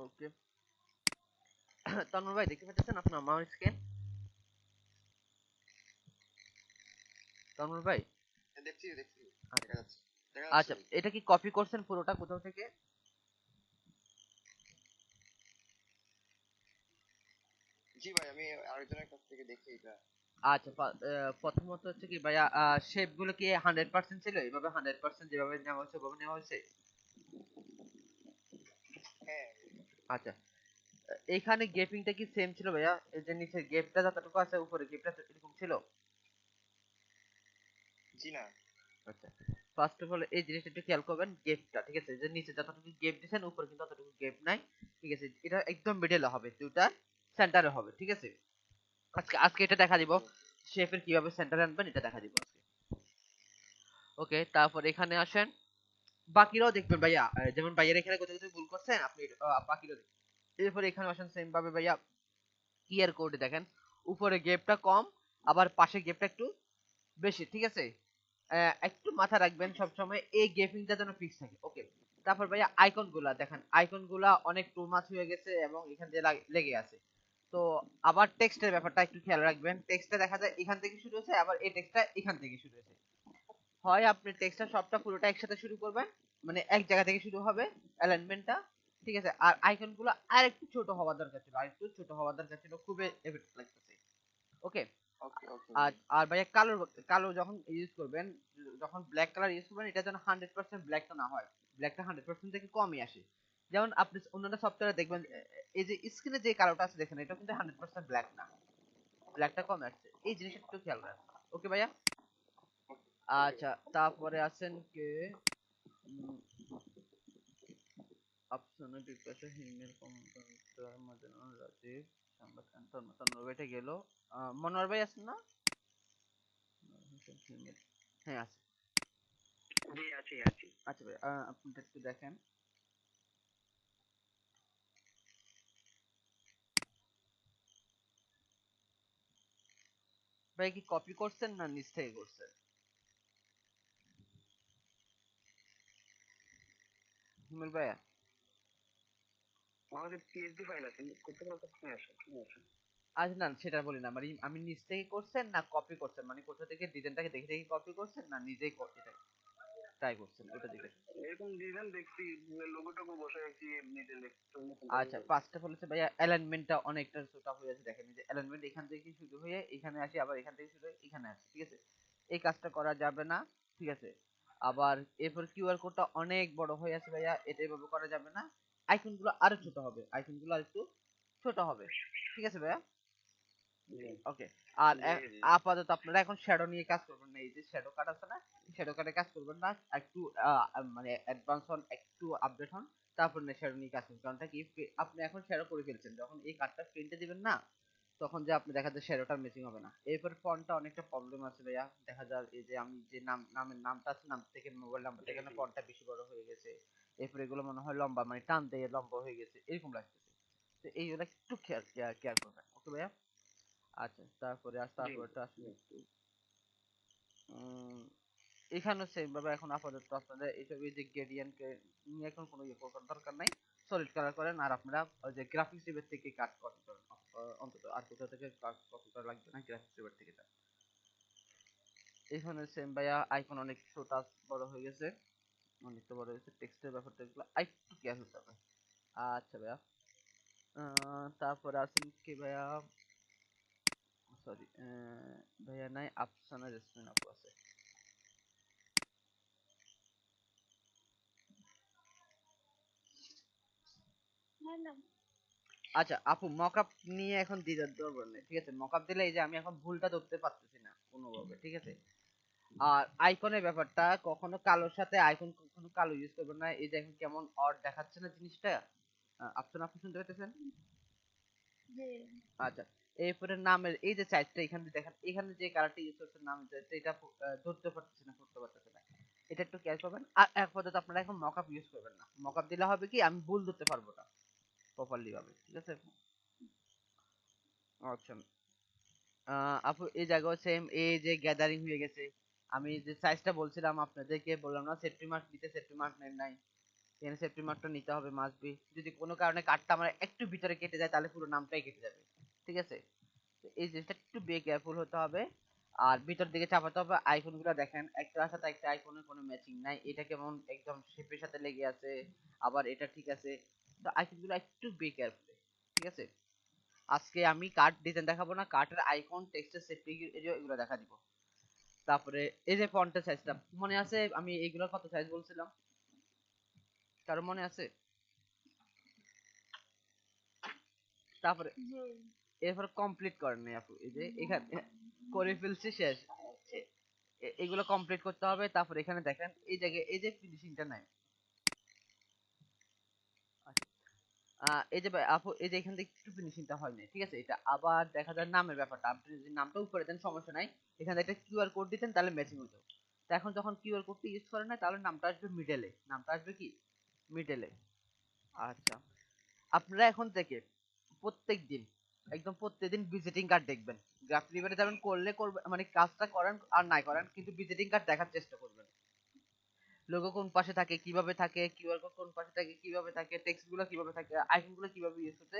ওকে। তন্ময় ভাই দেখতে পাচ্ছেন আপনার মাউস স্ক্যান? তন্ময় ভাই? দেখছি দেখছি। আচ্ছা দেখা যাচ্ছে। দেখা যাচ্ছে আচ্ছা, ভাই। এটা কি কপি করছেন পুরোটা কোথাও থেকে? জি ভাই, আমি আরেকজনের কাছ থেকে দেখি এটা। আচ্ছা, প্রথমত হচ্ছে কি ভাইয়া, শেপ গুলো কি 100% ছিল? এইভাবে 100% যেভাবে নেওয়া হয়েছে ওভাবে নেওয়া হয়েছে? হ্যাঁ। আচ্ছা, এইখানে গেপিংটা কি সেম ছিল ভাইয়া? এই যে নিচের গেপটা যতটুকু আছে উপরে গেপটা এরকম ছিল? জি না। আচ্ছা, ফার্স্ট অফ অল এই জিনিসটা একটু খেয়াল করবেন, গেপটা ঠিক আছে, যে নিচে যতটুকু গেপ দিয়েছেন উপরে কিন্তু ততটুকু গেপ নাই। ঠিক আছে, এটা একদম মিডলে হবে, দুটা সেন্টারে হবে। ঠিক আছে, আজকে আজকে এটা দেখা দিব, ওকে ওকে। শেফের কিভাবে সেন্টারে আনবেন এটা দেখা দিব আজকে। ওকে, তারপর এখানে আসেন, বাকিরাও দেখবেন ভাইয়া, যেমন ভাইয়ের এখানে কোথাও কোথাও ভুল করছেন আপনি, বাকিরাও দেখবেন। এরপর এখানে আসেন সেম ভাবে ভাইয়া, ইয়ার কোডে দেখেন উপরে গেপটা কম, আবার পাশে গেপটা একটু বেশি। ঠিক আছে, একটু মাথা রাখবেন সব সময় এই গেপিংটা যেন ফিক্স থাকে। ওকে, তারপর ভাইয়া আইকন গুলা দেখেন, আইকন গুলা অনেক টু মাছ হয়ে গেছে এবং এখান দিয়ে লেগে আছে। তো আবার টেক্সটের ব্যাপারটা একটু খেয়াল রাখবেন, টেক্সটটা দেখা যায় এখান থেকে শুরু হয়েছে, আবার এই টেক্সটটা এখান থেকে শুরু হয়েছে। হয় আপনি টেক্সটটা সবটা পুরোটা একসাথে শুরু করবেন, মানে এক জায়গা থেকে শুরু হবে অ্যালাইনমেন্টটা। ঠিক আছে, আর আইকন গুলো আর একটু ছোট হওয়ার দরকার ছিল, আর একটু ছোট হওয়ার দরকার ছিল, খুবই এফেক্ট লাগতেছে। ওকে, ওকে ওকে আর ভাই। আর ভাইয়া কালো, কালো যখন ইউজ করবেন, যখন ব্ল্যাক কালার ইউজ করবেন, এটা যেন 100% ব্ল্যাকটা না হয়, ব্ল্যাকটা 100% থেকে কমই আসে। যেমন আপনি অন্যান্য সফটওয়্যারে দেখবেন, ওকে এই যে স্ক্রিনে যে কালোটা আছে দেখেন, এটা কিন্তু 100% ব্ল্যাক না, ব্ল্যাকটা কমে আসছে, এই জিনিসটা একটু খেয়াল রাখবেন। ওকে ভাইয়া। ওকে আচ্ছা, ভাই। তারপরে আছেন কে, অপশনে বিকাশে হিমেল কম্পিউটার মদন রাজীব সংবাদ তন্ময় ভাইটা গেল। মনোয়ার ভাই আছেন না? হ্যাঁ আছে। জি আছি আছি। আচ্ছা ভাই, আপনি একটু দেখেন ভাই, কি কপি করছেন না নিচ থেকে করছেন? হিমেল ভাইয়া? আমার কাছে পিএইচডি ফাইল আছে, করতে পারো তো, নিয়ে আসো নিয়ে আসো। আজ না, সেটা বলি না, মানে আমি নিচ থেকে করছেন না কপি করছেন, মানে কোথা থেকে ডিজাইনটাকে দেখে দেখে কপি করছেন না নিজেই এটা ট্রাই করছেন, ওটা জিজ্ঞেস করছি। এরকম ডিজাইন দেখছি, লোগো টোগো বসে রাখছি, নিজে দেখছি আচ্ছা, ফার্স্ট অফ অল হচ্ছে ভাইয়া অ্যালাইনমেন্টটা অনেকটা ছোট হয়ে আছে, দেখেন এই যে অ্যালাইনমেন্ট এখান থেকে শুরু হয়ে এখানে আসি, আবার এখান থেকে শুরু হয়ে এখানে আসি। ঠিক আছে, এই কাজটা করা যাবে না। ঠিক আছে, আবার এরপর কিউআর কোডটা অনেক বড় হয়ে আছে ভাইয়া, এটা এভাবে করা যাবে না। আইকন গুলো আরো ছোট হবে, আইকন গুলো আরেকটু ছোট হবে। ঠিক আছে ভাইয়া। জি ওকে, আর জি জি। আপাতত আপনারা এখন শ্যাডো নিয়ে কাজ করবেন না, এই যে শ্যাডো কার্ড আছে না, শ্যাডো কার্ডে কাজ করবেন না, একটু মানে অ্যাডভান্স হন, একটু আপডেট হন, তারপর না শ্যাডো নিয়ে কাজ করবেন। কারণটা কি, আপনি এখন শ্যাডো করে ফেলছেন, যখন এই কার্ডটা প্রিন্টে দিবেন না, তখন যে আপনি দেখা যায় শ্যাডোটা ম্যাচিং হবে না। এরপর ফন্টটা অনেকটা প্রবলেম আছে ভাইয়া, দেখা যায় এই যে আমি যে নামের নামটা আছে, নাম থেকে মোবাইল নাম্বার থেকে না ফন্টটা বেশি বড় হয়ে গেছে, এরপর এগুলো মনে হয় লম্বা, মানে টান দিয়ে লম্বা হয়ে গেছে এরকম লাগতেছে। তো এইগুলো একটু কেয়ার করবেন। ওকে ভাইয়া। আচ্ছা, তারপরে জি তারপরটা আসলে জি। একটু এখানেও সেম ভাবে এখন আপাতত আপনাদের এইসব এই যে গ্রেডিয়েন্টকে নিয়ে এখন কোনো ইয়ে করার দরকার নাই, সলিড কালার করেন, আর আপনারা ওই যে গ্রাফিক্স রিভের থেকে কাজ কপি করেন, অন্তত আর কোথাও থেকে কাজ কপি করা লাগবে না, গ্রাফিক্স রিভের থেকে যান। এখানে সেম ভাইয়া আইকন অনেক ছোট বড় হয়ে গেছে, অনেকটা বড় হয়েছে, টেক্সটের ব্যাপারটা এগুলো একটু কেয়ার হতে হবে। আচ্ছা ভাইয়া, তারপরে আছেন কি ভাইয়া, সরি ভাইয়া নাই, আফসানা জেসমিন আপু আছে। আচ্ছা আপু, মকআপ নিয়ে এখন দ্বিধার দরকার নেই। ঠিক আছে, মকআপ দিলে এই যে আমি এখন ভুলটা ধরতে পারতেছি না কোনোভাবে। ঠিক আছে, আর আইকনের ব্যাপারটা, কখনো কালোর সাথে আইকন কখনো কালো ইউজ করবেন না, এই যে এখন কেমন অড দেখাচ্ছে না জিনিসটা, আপনারা আপনি শুনতে পাইতেছেন? আচ্ছা, এরপরে নামের এই যে চারটা এখানে দেখেন, এখানে যে কালারটা ইউজ করছেন নাম, এটা ধরতে পারতেছে না, করতে পারতেছে না, এটা একটু কেয়ার করবেন। আর আপাতত আপনারা এখন মকআপ ইউজ করবেন না, মকআপ দিলে হবে কি আমি ভুল ধরতে পারবো না প্রপারলি ভাবে। ঠিক আছে। আচ্ছা, আপু এই জায়গায় সেম এই যে গ্যাদারিং হয়ে গেছে, আমি যে সাইজটা বলছিলাম আপনাদেরকে, বললাম না সেফটি মার্ক দিতে, সেফটি মার্ক নেন নাই। এখানে সেফটি মার্কটা নিতে হবে মাস্ট বি। যদি কোনো কারণে কার্ডটা আমার একটু ভিতরে কেটে যায় তাহলে পুরো নামটাই কেটে যাবে, ঠিক আছে? তো এই জিনিসটা একটু বি কেয়ারফুল হতে হবে। আর ভিতর দিকে চাপাতে হবে। আইফোন গুলো দেখেন একটার সাথে একটা আইফোনের কোনো ম্যাচিং নাই, এটা কেমন একদম শেপের সাথে লেগে আছে, আবার এটা ঠিক আছে। তো আইফোন গুলো একটু বি কেয়ারফুল, ঠিক আছে? আজকে আমি কার্ড ডিজাইন দেখাবো না, কার্ডের আইকন টেক্সটের সেফটি এগুলো দেখা দিব। তারপরে এই যে ফন্টের সাইজটা মনে আছে আমি এইগুলোর কত সাইজ বলছিলাম, কারো মনে আছে? তারপরে এরপর কমপ্লিট করেন নাই আপু, এই যে এখানে করে ফেলছি শেষ। এগুলো কমপ্লিট করতে হবে। তারপর এখানে দেখেন এই জায়গায় এই যে ফিনিশিংটা নাই। আচ্ছা, এই যে আপু এই যে এখান থেকে একটু ফিনিশিংটা হয় না, ঠিক আছে? এটা আবার দেখা যায় নামের ব্যাপারটা, আপনি যদি নামটা উপরে দেন সমস্যা নাই, এখানে একটা কিউআর কোড দিতেন তাহলে ম্যাচিং হতো। তো এখন যখন কিউআর কোডটা ইউজ করেন না তাহলে নামটা আসবে মিডলে, নামটা আসবে কি মিডলে। আচ্ছা, আপনারা এখন থেকে প্রত্যেক দিন একদম প্রত্যেকদিন ভিজিটিং কার্ড দেখবেন। গ্রাফ রিভারে যাবেন, করলে করবে মানে কাজটা করেন আর নাই করেন কিন্তু ভিজিটিং কার্ড দেখার চেষ্টা করবেন। লোগো কোন পাশে থাকে, কিভাবে থাকে, কিউআর কোড কোন পাশে থাকে, কিভাবে থাকে, টেক্সট গুলো কিভাবে থাকে, আইকন গুলো কিভাবে ইউজ করতে,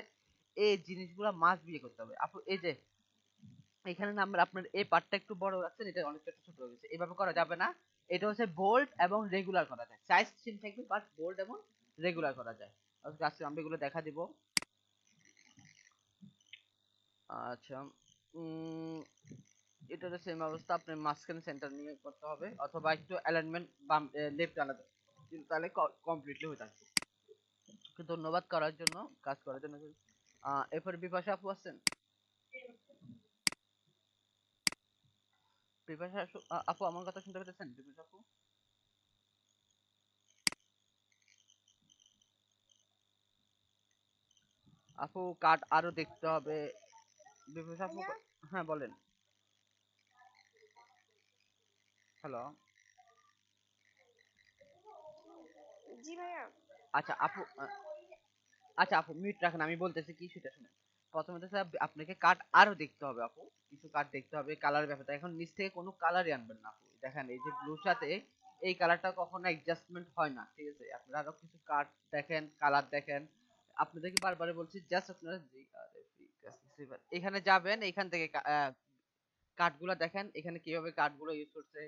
এই জিনিসগুলো মাস্ট বিয়ে করতে হবে আপু। এই যে এখানে নাম্বার আপনার এই পার্টটা একটু বড় রাখছেন, এটা অনেকটা ছোট হয়ে গেছে, এভাবে করা যাবে না। এটা হচ্ছে বোল্ড এবং রেগুলার করা যায়, সাইজ সেম থাকবে বাট বোল্ড এবং রেগুলার করা যায়। আজকে আমি এগুলো দেখা দিব। আচ্ছা, এটা তো সেম অবস্থা, আপনার মাঝখানে সেন্টার নিয়ে করতে হবে অথবা একটু অ্যালাইনমেন্ট বাম লেফট আলাদা, কিন্তু তাহলে কমপ্লিটলি হয়ে থাকবে। ধন্যবাদ করার জন্য, কাজ করার জন্য। এরপরে বিপাশা আপু আছেন? বিপাশা আপু আমার কথা শুনতে পেতেছেন? বিপাশা আপু, আপু কার্ড আরো দেখতে হবে। বিপাশা আপু, হ্যাঁ বলেন। হ্যালো। জি ভাইয়া। আচ্ছা আপু, আচ্ছা আপু মিউট রাখেন, আমি বলতেছি কি সেটা শুনেন। প্রথমত স্যার আপনাকে কার্ড আরো দেখতে হবে আপু, কিছু কার্ড দেখতে হবে। কালার ব্যাপারটা এখন নিচ থেকে কোনো কালারই আনবেন না আপু। দেখেন এই যে ব্লুর সাথে এই কালারটা কখনো অ্যাডজাস্টমেন্ট হয় না, ঠিক আছে? আপনারা আরো কিছু কার্ড দেখেন, কালার দেখেন। আপনাদেরকে বারবার বলছি জাস্ট আপনারা এখানে যাবেন, এখান থেকে কার্ডগুলো দেখেন, এখানে কিভাবে কার্ডগুলো ইউজ করছে,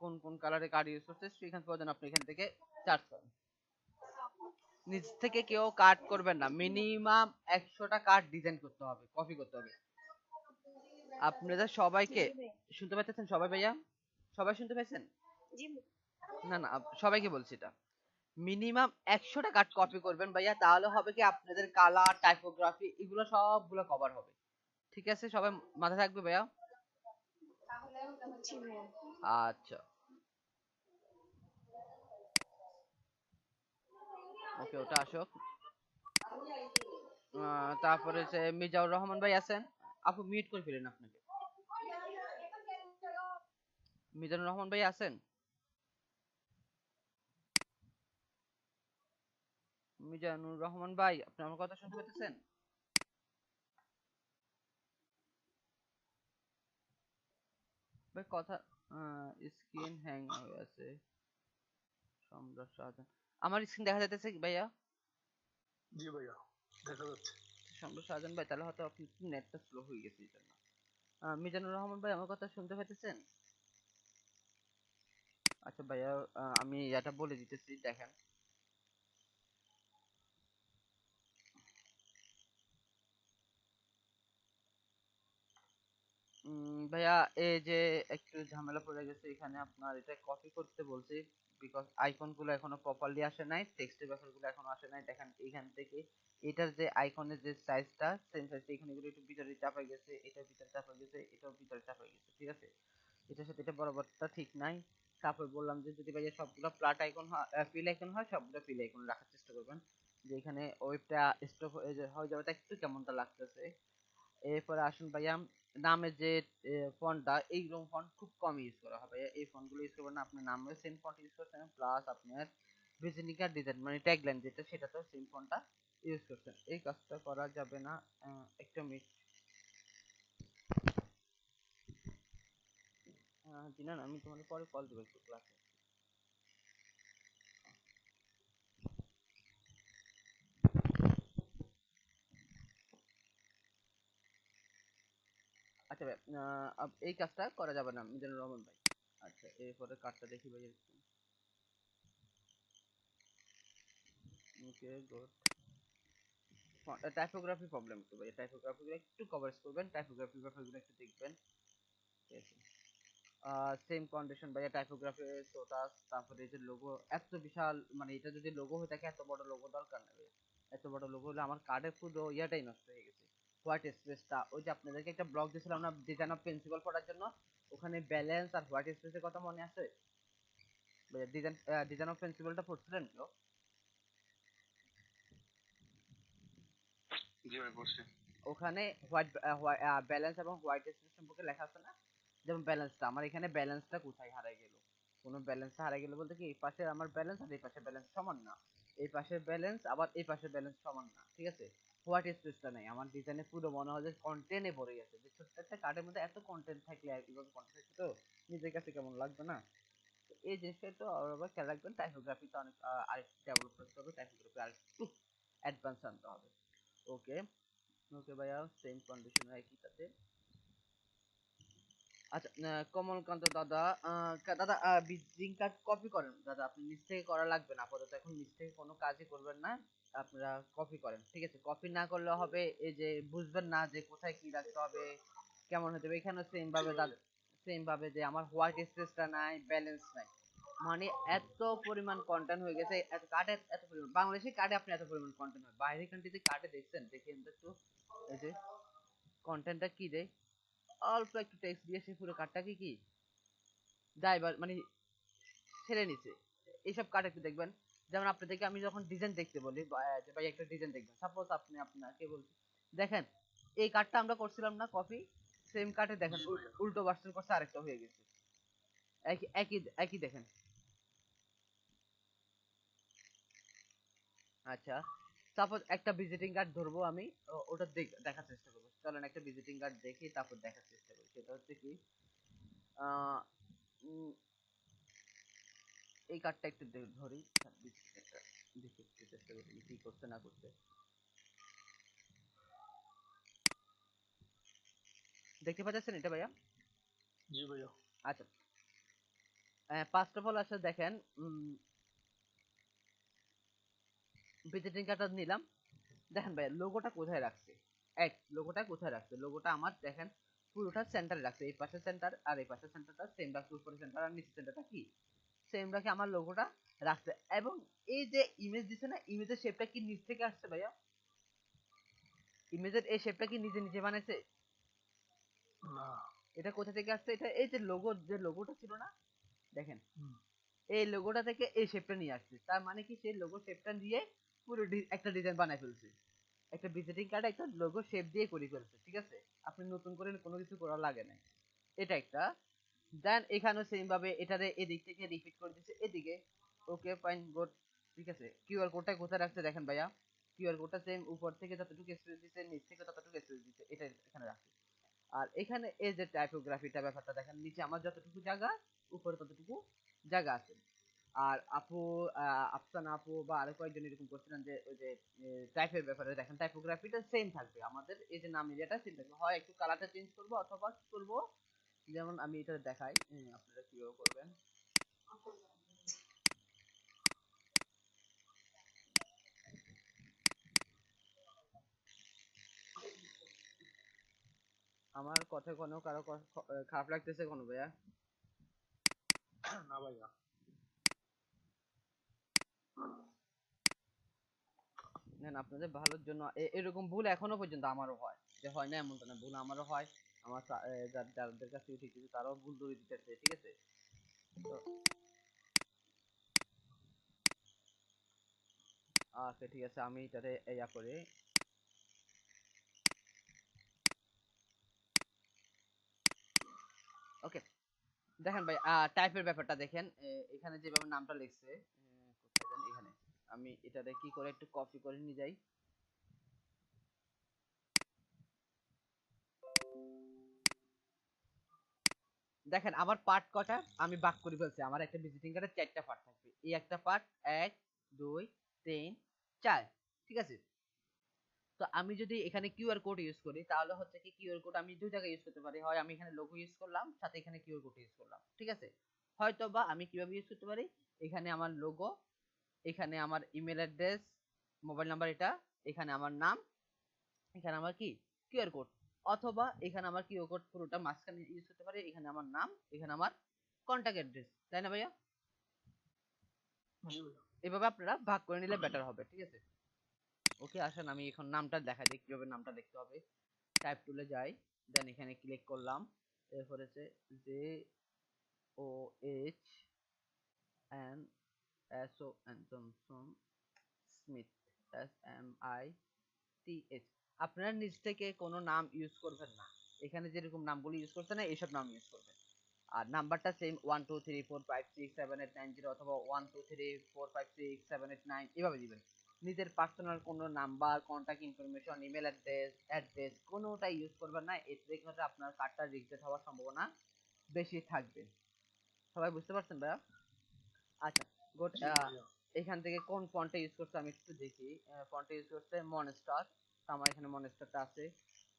কোন কোন কালারে কার্ড ইউজ করছে, সেখান থেকে আপনি এখান থেকে চার্জ করেন। নিচ থেকে কেউ কাট করবেন না, মিনিমাম 100টা কার্ড ডিজাইন করতে হবে, কপি করতে হবে। আপনাদের সবাইকে জি ভাইয়া। শুনতে পাচ্ছেন সবাই ভাইয়া? সবাই শুনতে পাচ্ছেন? জি না না, সবাইকে বলছি এটা। মিনিমাম 100টা কার্ড কপি করবেন ভাইয়া, তাহলে হবে কি আপনাদের কালার টাইপোগ্রাফি এগুলো সবগুলো কভার হবে, ঠিক আছে? সবাই মাথায় থাকবে ভাইয়া। জি ভাইয়া। আচ্ছা, ওকে ওটা আসুক। তারপরে যে মিজাউর রহমান ভাই আছেন? আপু মিউট করে ফেলেন আপনাকে। মিজানুর রহমান ভাই আছেন? মিজানুর রহমান ভাই, আপনি আমার কথা শুনতে পাচ্ছেন? ভাই কথা, স্ক্রিন হ্যাং হয়ে আছে। সম্রাট শাহজাহান, আমার স্ক্রিন দেখা যাইতেছে কি ভাইয়া? জি ভাইয়া, দেখা যাচ্ছে। সম্রাট শাহজাহান ভাই, তাহলে হয়তো আপনি নেটটা স্লো হয়ে গেছে এই জন্য। মিজানুর রহমান ভাই আমার কথা শুনতে পাইতেছেন? আচ্ছা ভাইয়া, আমি এটা বলে দিতেছি দেখেন। ভাইয়া এই যে একটু ঝামেলা পড়ে গেছে এখানে, আপনার এটা কপি করতে বলছি বিকজ আইকন গুলো এখনো প্রপারলি আসে নাই, টেক্সটের ব্যাপারগুলো এখনো আসে নাই। দেখেন এইখান থেকে এটার যে আইকনের যে সাইজটা সেম সাইজটা এখানে গুলো একটু ভিতরে চাপা গেছে, এটার ভিতরে চাপা গেছে, এটাও ভিতরে চাপা গেছে, ঠিক আছে? এটার সাথে এটা বরাবরটা ঠিক নাই। তারপর বললাম যে যদি ভাইয়া সবগুলো প্লাট আইকন হয়, ফিল আইকন হয়, সবগুলো ফিল আইকন রাখার চেষ্টা করবেন, যে এখানে ওয়েবটা স্টপ হয়ে যাবে, তা একটু কেমনটা লাগতেছে। এরপরে আসুন ভাইয়া, নামের যে ফন্টটা, এইরকম ফন্ট খুব কম ইউজ করা হবে। এই ফন্ট গুলো ইউজ করবেন না, আপনার নামে সেম ফন্ট ইউজ করছেন, প্লাস আপনার ভিজিটিং কার্ড ডিজাইন মানে ট্যাগলাইন যেটা সেটাতেও সেম ফন্টটা ইউজ করছেন। এই কাজটা করা যাবে না। একটা মিনিট, জিনান আমি তোমাদের পরে কল দেবো একটু ক্লাসে। আচ্ছা ভাই, এই কাজটা করা যাবে না মিজানুর রহমান ভাই। আচ্ছা এরপরে কার্ডটা দেখি ভাই। Okay good. টাইপোগ্রাফি প্রবলেম একটু ভাই, টাইপোগ্রাফিগুলো একটু কভারেজ করবেন, টাইপোগ্রাফি ব্যাপারগুলো একটু দেখবেন। ঠিক আছে, সেম কন্ডিশন ভাইয়া, টাইপোগ্রাফি সোটাস, তারপরে এই যে লোগো এত বিশাল, মানে এটা যদি লোগো হয়ে থাকে এত বড় লোগো দরকার নেই ভাইয়া। এত বড় লোগো হলে আমার কার্ডের পুরো ইয়াটাই নষ্ট হয়ে গেছে। হোয়াইট স্পেসটা, ওই যে আপনাদেরকে একটা ব্লগ দিয়েছিলাম না ডিজাইন অফ প্রিন্সিপাল পড়ার জন্য, ওখানে ব্যালেন্স আর হোয়াইট স্পেসের কথা মনে আছে ভাইয়া? ডিজাইন অফ প্রিন্সিপালটা পড়ছিলেন কেউ? জি ভাই পড়ছি। ওখানে হোয়াইট ব্যালেন্স এবং হোয়াইট স্পেস সম্পর্কে লেখা আছে না? যেমন ব্যালেন্সটা, আমার এখানে ব্যালেন্সটা কোথায় হারাই গেল, কোনো ব্যালেন্সটা হারাই গেল বলতে কি এই পাশে আমার ব্যালেন্স আর এই পাশে ব্যালেন্স সমান না, এই পাশে ব্যালেন্স আবার এই পাশে ব্যালেন্স সমান না, ঠিক আছে? হোয়াইট স্পেসটা নেই আমার ডিজাইনে, পুরো মনে হয় যে কন্টেন্টে ভরে গেছে, যে ছোট্ট একটা কার্ডের মধ্যে এত কন্টেন্ট থাকলে আর কিভাবে কন্টেন্ট থাকবে তো নিজের কাছে কেমন লাগবে না? তো এই জিনিসটা একটু আবার খেয়াল রাখবেন। টাইপোগ্রাফিটা অনেক আরেকটু ডেভেলপ করতে হবে, টাইপোগ্রাফি আরেকটু অ্যাডভান্স আনতে হবে। ওকে, ওকে ভাইয়া, সেম কন্ডিশনে একই সাথে। আচ্ছা কমলকান্ত দাদা, দাদা ভিজিটিং কার্ড কপি করেন দাদা, আপনি নিচ থেকে করা লাগবে না আপাতত, এখন নিচ থেকে কোনো কাজই করবেন না, আপনারা কপি করেন, ঠিক আছে? কপি না করলে হবে এই যে বুঝবেন না যে কোথায় কি রাখতে হবে, কেমন হতে হবে। এখানে সেম ভাবে দাদা, সেম ভাবে যে আমার হোয়াইট স্পেসটা নাই, ব্যালেন্স নাই, মানে এত পরিমাণ কন্টেন্ট হয়ে গেছে, এত কার্ডে এত পরিমাণ, বাংলাদেশি কার্ডে আপনি এত পরিমাণ কন্টেন্ট হয়, বাইরের কান্ট্রিতে কার্ডে দেখছেন? দেখেন তো একটু, এই যে কন্টেন্টটা কি দেয়, অল্প একটু টেক্সট দিয়ে সে পুরো কার্ডটাকে কি ড্রাইভার মানে ছেড়ে নিছে। এইসব কার্ড একটু দেখবেন। যেমন আপনাদেরকে আমি যখন ডিজাইন দেখতে বলি যে ভাই একটা ডিজাইন দেখবেন, সাপোজ আপনি আপনাকে বলছি দেখেন এই কার্ডটা আমরা করছিলাম না কপি, সেম কার্ডে দেখেন জি ভাইয়া। উল্টো ভার্সন করছে, আরেকটা হয়ে গেছে। একই একই একই দেখেন। আচ্ছা সাপোজ একটা ভিজিটিং কার্ড ধরবো আমি, ওটা দেখার চেষ্টা করবো, চলেন একটা ভিজিটিং কার্ড দেখি তারপর দেখার চেষ্টা করি। সেটা হচ্ছে কি, আহ, উম, এই কার্ডটা একটু ধরি, ভিজিটিং কার্ডটা দেখি একটু চেষ্টা করি কি করছে না করছে। দেখতে পাচ্ছেন এটা ভাইয়া? জি ভাইয়া। আচ্ছা ফার্স্ট অফ অল আসলে দেখেন, ভিজিটিং কার্ডটা নিলাম, দেখেন ভাই লোগোটা কোথায় রাখছে, লোগোটা কোথায় রাখছে, লোগোটা আমার দেখেন পুরোটা সেন্টারে রাখছে, এই পাশে সেন্টার আর এই পাশে সেন্টারটা সেম রাখছে, উপরে সেন্টার আর নিচে সেন্টারটা কি সেম রাখে আমার লোগোটা রাখছে। এবং এই যে ইমেজ দিছে না, ইমেজের শেপটা কি নিচ থেকে আসছে ভাইয়া? ইমেজের এই শেপটা কি নিজে নিজে বানাইছে? না। এটা কোথা থেকে আসছে? এটা এই যে লোগোটা ছিল না, দেখেন হুম। এই লোগোটা থেকে এই শেপটা নিয়ে আসছে, তার মানে কি সেই লোগো শেপটা দিয়ে পুরো একটা ডিজাইন বানাই ফেলছে, একটা ভিজিটিং কার্ডে একটা লোগো শেপ দিয়ে করে ফেলছে, ঠিক আছে? আপনি নতুন করে কোনো কিছু করা লাগে না, এটা একটা। দেন এখানেও সেম ভাবে এটারে এদিক থেকে রিপিট করে দিচ্ছে এদিকে। ওকে ফাইন গুড, ঠিক আছে। কিউআর কোডটা কোথায় রাখছে দেখেন ভাইয়া, কিউআর কোডটা সেম উপর থেকে যতটুকু স্পেস দিচ্ছে নিচ থেকে ততটুকু স্পেস দিচ্ছে, এটা এখানে রাখছে। আর এখানে এই যে টাইপোগ্রাফিটা ব্যাপারটা দেখেন, নিচে আমার যতটুকু জায়গা উপরে ততটুকু জায়গা আছে। আর আপু আফসানা আপু বা আরো কয়েকজন এরকম করছিলেন যে ওই যে টাইপের ব্যাপারে, দেখেন টাইপোগ্রাফিটা সেম থাকবে, আমাদের এই যে নাম এরিয়াটা সেম থাকবে, হয় একটু কালারটা চেঞ্জ করবো অথবা কি করবো, যেমন আমি এটা দেখাই, আপনারা কিভাবে করবেন। আমার কথা কোনো কারো খারাপ লাগতেছে কোনো ভাইয়া? না ভাইয়া। না না, আপনাদের ভালোর জন্য এরকম ভুল এখনো পর্যন্ত আমারও হয়, যে হয় না এমনটা না, ভুল আমারও হয়। আমার যাদের কাছ থেকে শিখতেছি তারাও ভুল ধরে দিতেছে, ঠিক আছে? তো আচ্ছা ঠিক আছে, আমি এটাতে ইয়া করে, ওকে। দেখেন ভাই টাইপের ব্যাপারটা দেখেন, এখানে যেভাবে নামটা লিখছে, কোথায় জানি এখানে, আমি এটাতে কি করে একটু কপি করে নিয়ে যাই। দেখেন আমার পার্ট কটা আমি ভাগ করে ফেলছি, আমার একটা ভিজিটিং কার্ডে 4টা পার্ট থাকবে, এই একটা পার্ট 1 2 3 4, ঠিক আছে? তো আমি যদি এখানে কিউআর কোড ইউজ করি তাহলে হচ্ছে কি কিউআর কোড আমি দুই জায়গায় ইউজ করতে পারি, হয় আমি এখানে লোগো ইউজ করলাম সাথে এখানে কিউআর কোড ইউজ করলাম, ঠিক আছে। হয়তো বা আমি কিভাবে ইউজ করতে পারি, এখানে আমার লোগো, এখানে আমার ইমেল অ্যাড্রেস, মোবাইল নাম্বার, এটা এখানে আমার নাম, এখানে আমার কি কিউআর কোড, অথবা এখানে আমার কিউআর কোড পুরোটা মাঝখানে ইউজ করতে পারি, এখানে আমার নাম, এখানে আমার কন্টাক্ট অ্যাড্রেস, তাই না ভাইয়া? এভাবে আপনারা ভাগ করে নিলে বেটার হবে, ঠিক আছে। ওকে, আসেন আমি এখন নামটা দেখা দিই কিভাবে নামটা দেখতে হবে। টাইপ টুলে যাই, দেন এখানে ক্লিক করলাম, এরপর হচ্ছে J O H N S O N Johnson Smith S M I T H. আপনারা নিজ থেকে কোনো নাম ইউজ করবেন না, এখানে যেরকম নামগুলো ইউজ করছেন না এইসব নাম ইউজ করবেন। আর নাম্বারটা সেম 123456789 অথবা 123456789 এভাবে দিবেন। নিজের পার্সোনাল কোনো number, contact information, email address কোনোটা ইউজ করবেন না, এতে করে আপনার কার্ডটা রিজেক্ট হওয়ার সম্ভাবনা বেশি থাকবে। সবাই বুঝতে পারছেন ভাইয়া? আচ্ছা, গুড। এখান থেকে কোন ফন্টটা ইউজ করছে আমি একটু দেখি। ফন্টটা ইউজ করছে মনস্টার, আমার এখানে মনস্টারটা আছে,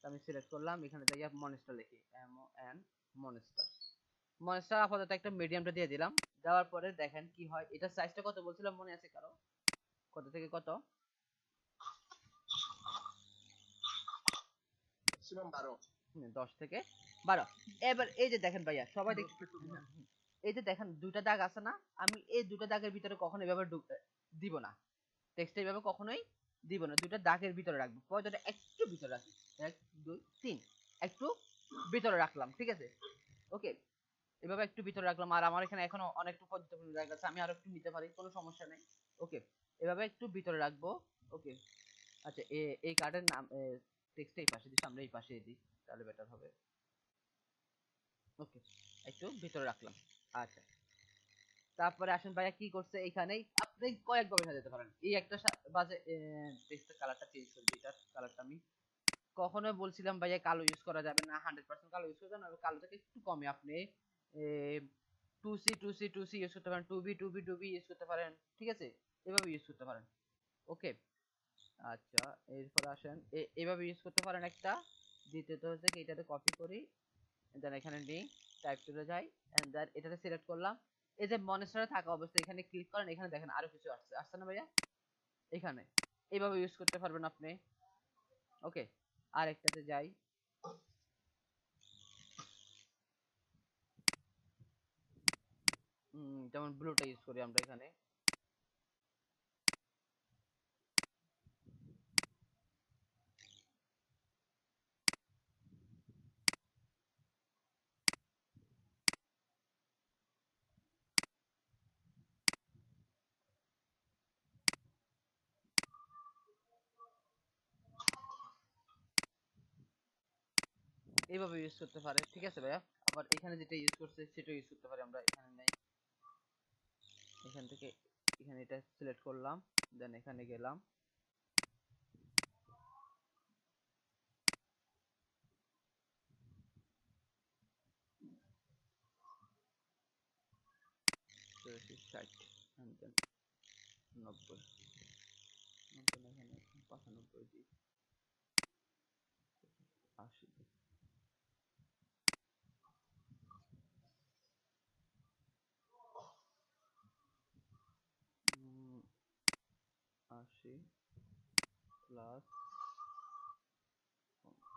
আমি সিলেক্ট করলাম, এখানে থেকে মনস্টার লিখি, M O N monster. Monster আপাতত একটা মিডিয়ামটা দিয়ে দিলাম, দেওয়ার পরে দেখেন কি হয়। এটা সাইজটা কত বলছিলাম মনে আছে কারো? কত থেকে কত? ম্যাক্সিমাম 12। 10 থেকে 12। এবার এই যে দেখেন ভাইয়া, সবাই এই যে দেখেন দুইটা দাগ আছে না, আমি এই দুইটা দাগের ভিতরে কখনো এভাবে দিব না, টেক্সট এইভাবে কখনোই দিব না, দুইটা দাগের ভিতরে রাখবো, পর্দাটা একটু ভিতরে রাখি, 1 2 3 একটু ভিতরে রাখলাম, ঠিক আছে। ওকে, এভাবে একটু ভিতরে রাখলাম, আর আমার এখানে এখনো অনেকটু পর্যাপ্ত জায়গা আছে, আমি আরো একটু নিতে পারি, কোনো সমস্যা নেই। ওকে, এভাবে একটু ভিতরে রাখবো। ওকে, আচ্ছা এই কার্ডের নাম টেক্সট এই পাশে দিই, আমরা এই পাশে দিই, তাহলে বেটার হবে। ওকে, একটু ভিতরে রাখলাম। আচ্ছা, তারপরে আসেন ভাইয়া কি করছে এখানে, আপনি কয়েকভাবে সাজাতে পারেন। এই একটা বাজে টেক্সটের কালারটা চেঞ্জ করে দিই, এটার কালারটা আমি কখনোই বলছিলাম ভাইয়া কালো ইউজ করা যাবে না, 100% কালো ইউজ করবেন, কালো থেকে একটু কমে আপনি 2C ইউজ করতে পারেন, 2B ইউজ করতে পারেন, ঠিক আছে, এভাবে ইউজ করতে পারেন। ওকে, আচ্ছা এরপর আসেন এভাবে ইউজ করতে পারেন একটা। দ্বিতীয়ত হচ্ছে কি, এটাতে কপি করি, দেন এখানে নিই, টাইপ টুলে যাই, এন্ড দেন এটাতে সিলেক্ট করলাম, এই যে মনিটরে থাকা অবস্থায় এখানে ক্লিক করেন, এখানে দেখেন আরো কিছু আসছে, আসছে না ভাইয়া? এখানে এইভাবে ইউজ করতে পারবেন আপনি। ওকে, আরেকটাতে যাই, যেমন ব্লুটা ইউজ করি আমরা এখানে। এইভাবে ইউজ করতে পারে, ঠিক আছে ভাইয়া। আবার এখানে যেটা ইউজ করছে সেটা ইউজ করতে পারি আমরা, এখানে নাই, এখান থেকে এখানে এটা সিলেক্ট করলাম, দেন এখানে গেলাম, চুরাশি, ষাট, and then 90, 90 না, এখানে 95 দিই, 80, 80 প্লাস 50।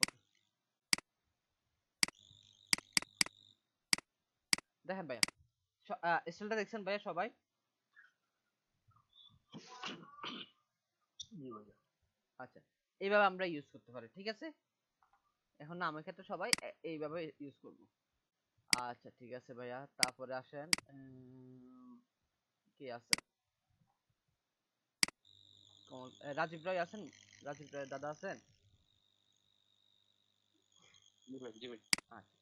ওকে, দেখেন ভাইয়া স্টাইলটা দেখছেন ভাইয়া সবাই? জি ভাইয়া। আচ্ছা, এইভাবে আমরা ইউজ করতে পারি, ঠিক আছে। এখন না আমার ক্ষেত্রে সবাই এইভাবে ইউজ করব। আচ্ছা ঠিক আছে ভাইয়া, তারপরে আসেন কি আছেন, রাজীব রায় আছেন? রাজীব রায় দাদা আছেন? জি ভাই, জি ভাই। আচ্ছা,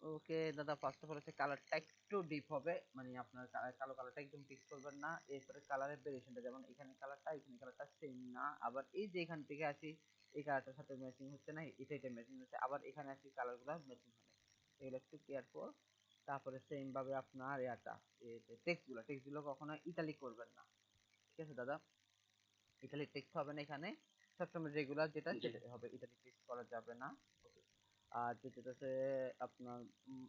ওকে দাদা, ফার্স্ট অফ অল হচ্ছে কালারটা একটু ডিপ হবে, মানে আপনার কালো কালারটা একদম ফিক্স করবেন না। এরপরে কালারের ভেরিয়েশনটা, যেমন এখানে কালারটা সেম না, আবার এই যে এখান থেকে আসি এই কালারটার সাথে ম্যাচিং হচ্ছে না, এটা ম্যাচিং হচ্ছে, আবার এখানে আসি কালারগুলো ম্যাচিং হবে, এগুলো একটু কেয়ারফুল। তারপরে সেম ভাবে আপনার টেক্সটগুলো কখনো ইটালিক করবেন না, ঠিক আছে দাদা? ইটালিক টেক্সট হবে না এখানে, সবসময় রেগুলার যেটা জি। সেটা হবে, ইটালিক টেক্সট করা যাবে না। ওকে। আর যেটা হচ্ছে আপনার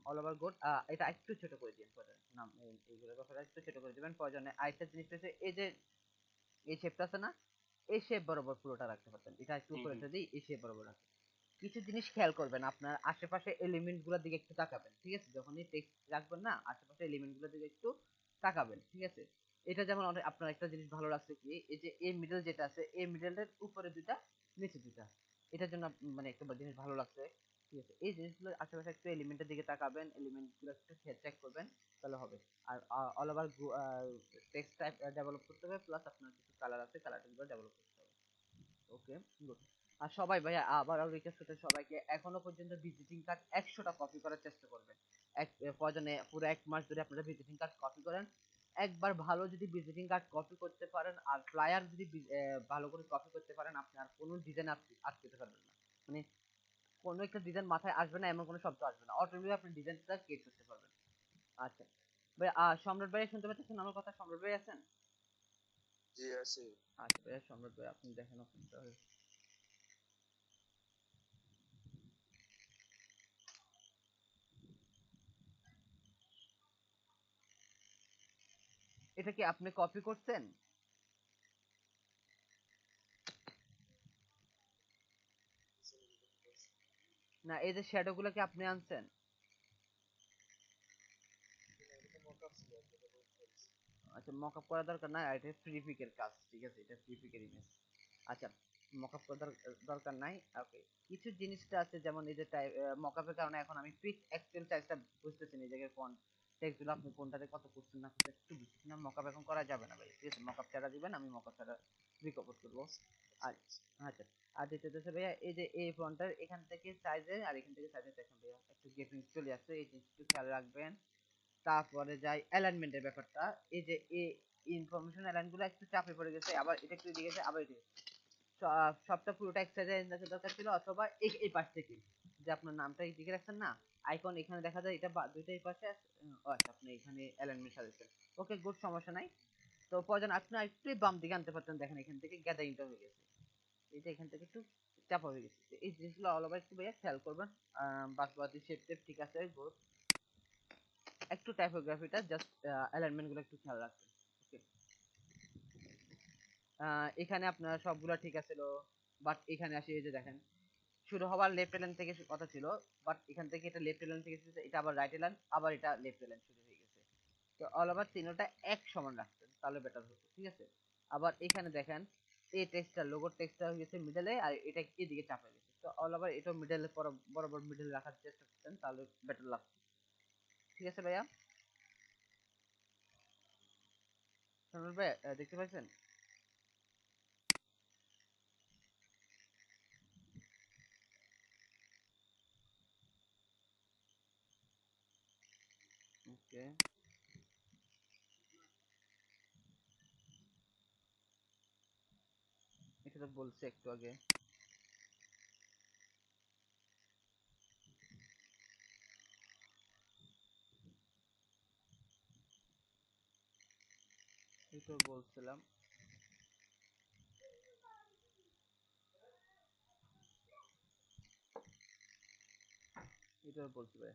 অল ওভার গুড, এটা একটু ছোট করে দিন প্রয়োজন, নাম এইগুলো ব্যাপারে একটু ছোট করে দিবেন প্রয়োজনে। আরেকটা জিনিস হচ্ছে এই যে এই শেপটা আছে না, এই শেপ বরাবর পুরোটা রাখতে পারতেন, এটা একটু উপরে উঠে দিই, এই শেপ বরাবর রাখতে। কিছু জিনিস খেয়াল করবেন, আপনার আশেপাশে এলিমেন্ট গুলোর দিকে একটু তাকাবেন, ঠিক আছে? যখনই টেক্সট রাখবেন না, আশেপাশে এলিমেন্ট গুলোর দিকে একটু তাকাবেন, ঠিক আছে? এটা যেমন আপনার একটা জিনিস ভালো লাগছে কি, এই যে এই মিডল যেটা আছে, এই মিডলের উপরে দুটা, নিচে দুটা, এটার জন্য মানে একটা জিনিস ভালো লাগছে, ঠিক আছে? এই জিনিসগুলো আশেপাশে একটু এলিমেন্টের দিকে তাকাবেন, এলিমেন্ট গুলো একটু চেক করবেন, তাহলে হবে। আর all over text type develop করতে হবে, প্লাস আপনার কিছু কালার আছে, কালারগুলো ডেভেলপ করতে হবে। ওকে, গুড। আর সবাই ভাইয়া আবারও রিকোয়েস্ট করতে সবাইকে, এখনো পর্যন্ত ভিজিটিং কার্ড 100টা কপি করার চেষ্টা করবেন। প্রয়োজনে পুরো 1 মাস ধরে আপনারা ভিজিটিং কার্ড কপি করেন। একবার ভালো যদি ভিজিটিং কার্ড কপি করতে পারেন, আর ফ্লায়ার যদি ভালো করে কপি করতে পারেন, আপনি আর কোনো ডিজাইন আটকাতে পারবেন না। মানে কোনো একটা ডিজাইন মাথায় আসবে না এমন কোনো শব্দ আসবে না, অটোমেটিক আপনি ডিজাইনটা ক্রিয়েট করতে পারবেন। আচ্ছা ভাই, সম্রাট ভাই শুনতে পাচ্ছেন আমার কথা? সম্রাট ভাই আছেন? জি আছে। আচ্ছা ভাইয়া, সম্রাট ভাই আপনি দেখেন ওখানটা। এটা কি আপনি কপি করছেন? না, এই যে শ্যাডো গুলো কি আপনি আনছেন? আচ্ছা, মকআপ করা দরকার নাই, আর এটা ফ্রি পিকের কাজ, ঠিক আছে? এটা ফ্রি পিকের ইমেজ। আচ্ছা, মকআপ করা দরকার নাই। ওকে, কিছু জিনিসটা আছে, যেমন এই যে মকআপের কারণে এখন আমি পিক অ্যাকচুয়াল সাইজটা বুঝতেছি না, এই জায়গায় ফন্ট টেক্সট গুলো আপনি কোনটাতে কত করছেন না করছেন একটু বুঝতেছি না। মকআপ এখন করা যাবে না ভাই, ঠিক আছে? মকআপ ছাড়া দিবেন, আমি মকআপ ছাড়া রিকভার করবো। আর আচ্ছা, আর যেটা হচ্ছে ভাইয়া, এই যে এই ফন্টের এখান থেকে সাইজে আর এখান থেকে সাইজে দেখেন ভাইয়া একটু গেপিং চলে আসছে, এই জিনিসটা একটু খেয়াল রাখবেন। তারপরে যাই অ্যালাইনমেন্টের ব্যাপারটা, এই যে এই ইনফরমেশন অ্যালাইন গুলো একটু চাপে পড়ে গেছে, আবার এটা একটু এদিকে গেছে, আবার এদিকে। সবটা পুরোটা এক সাইডে দরকার ছিল, অথবা এই পাশ থেকে, যে আপনার নামটা এইদিকে রাখছেন না, আইকন এখানে দেখা যায়, এটা দুইটা এই পাশে আচ্ছা, আপনি এখানে অ্যালাইনমেন্ট সাজেছেন। ওকে, গুড, সমস্যা নাই। তো প্রয়োজন আপনি একটু বাম দিকে আনতে পারতেন, দেখেন এখান থেকে গ্যাদারিংটা হয়ে গেছে, এইটা এখান থেকে একটু চাপা হয়ে গেছে। এই জিনিসগুলো অল ওভার একটু ভাইয়া খেয়াল করবেন। বাকি শেপ টেপ ঠিক আছে, গুড। একটু টাইপোগ্রাফিটা জাস্ট অ্যালাইনমেন্ট গুলো একটু খেয়াল রাখবেন। ওকে, এখানে আপনার সবগুলো ঠিক আছিল, বাট এখানে আসি, এই যে দেখেন শুরু হওয়ার লেফট এলাইন থেকে কথা ছিল, বাট এখান থেকে এটা লেফট এলাইন থেকে এসেছে, এটা আবার রাইট এলাইন, আবার এটা লেফট এলাইন শুরু হয়ে গেছে। তো অল ওভার তিনটা এক সমান রাখতেন তাহলে বেটার হতো, ঠিক আছে? আবার এখানে দেখেন এই টেক্সটটা, লোগোর টেক্সটটা হয়ে গেছে মিডলে, আর এটা এদিকে চাপা গেছে। তো অল ওভার এটা মিডলে বরাবর মিডল রাখার চেষ্টা করতেন, তাহলে বেটার লাগতো। ঠিক আছে ভাইয়া? সনল ভাই, দেখতে পাচ্ছেন? ওকে, এটা তো বলছে একটু আগে। এটা বলছিলাম। এটা বলছি ভাই।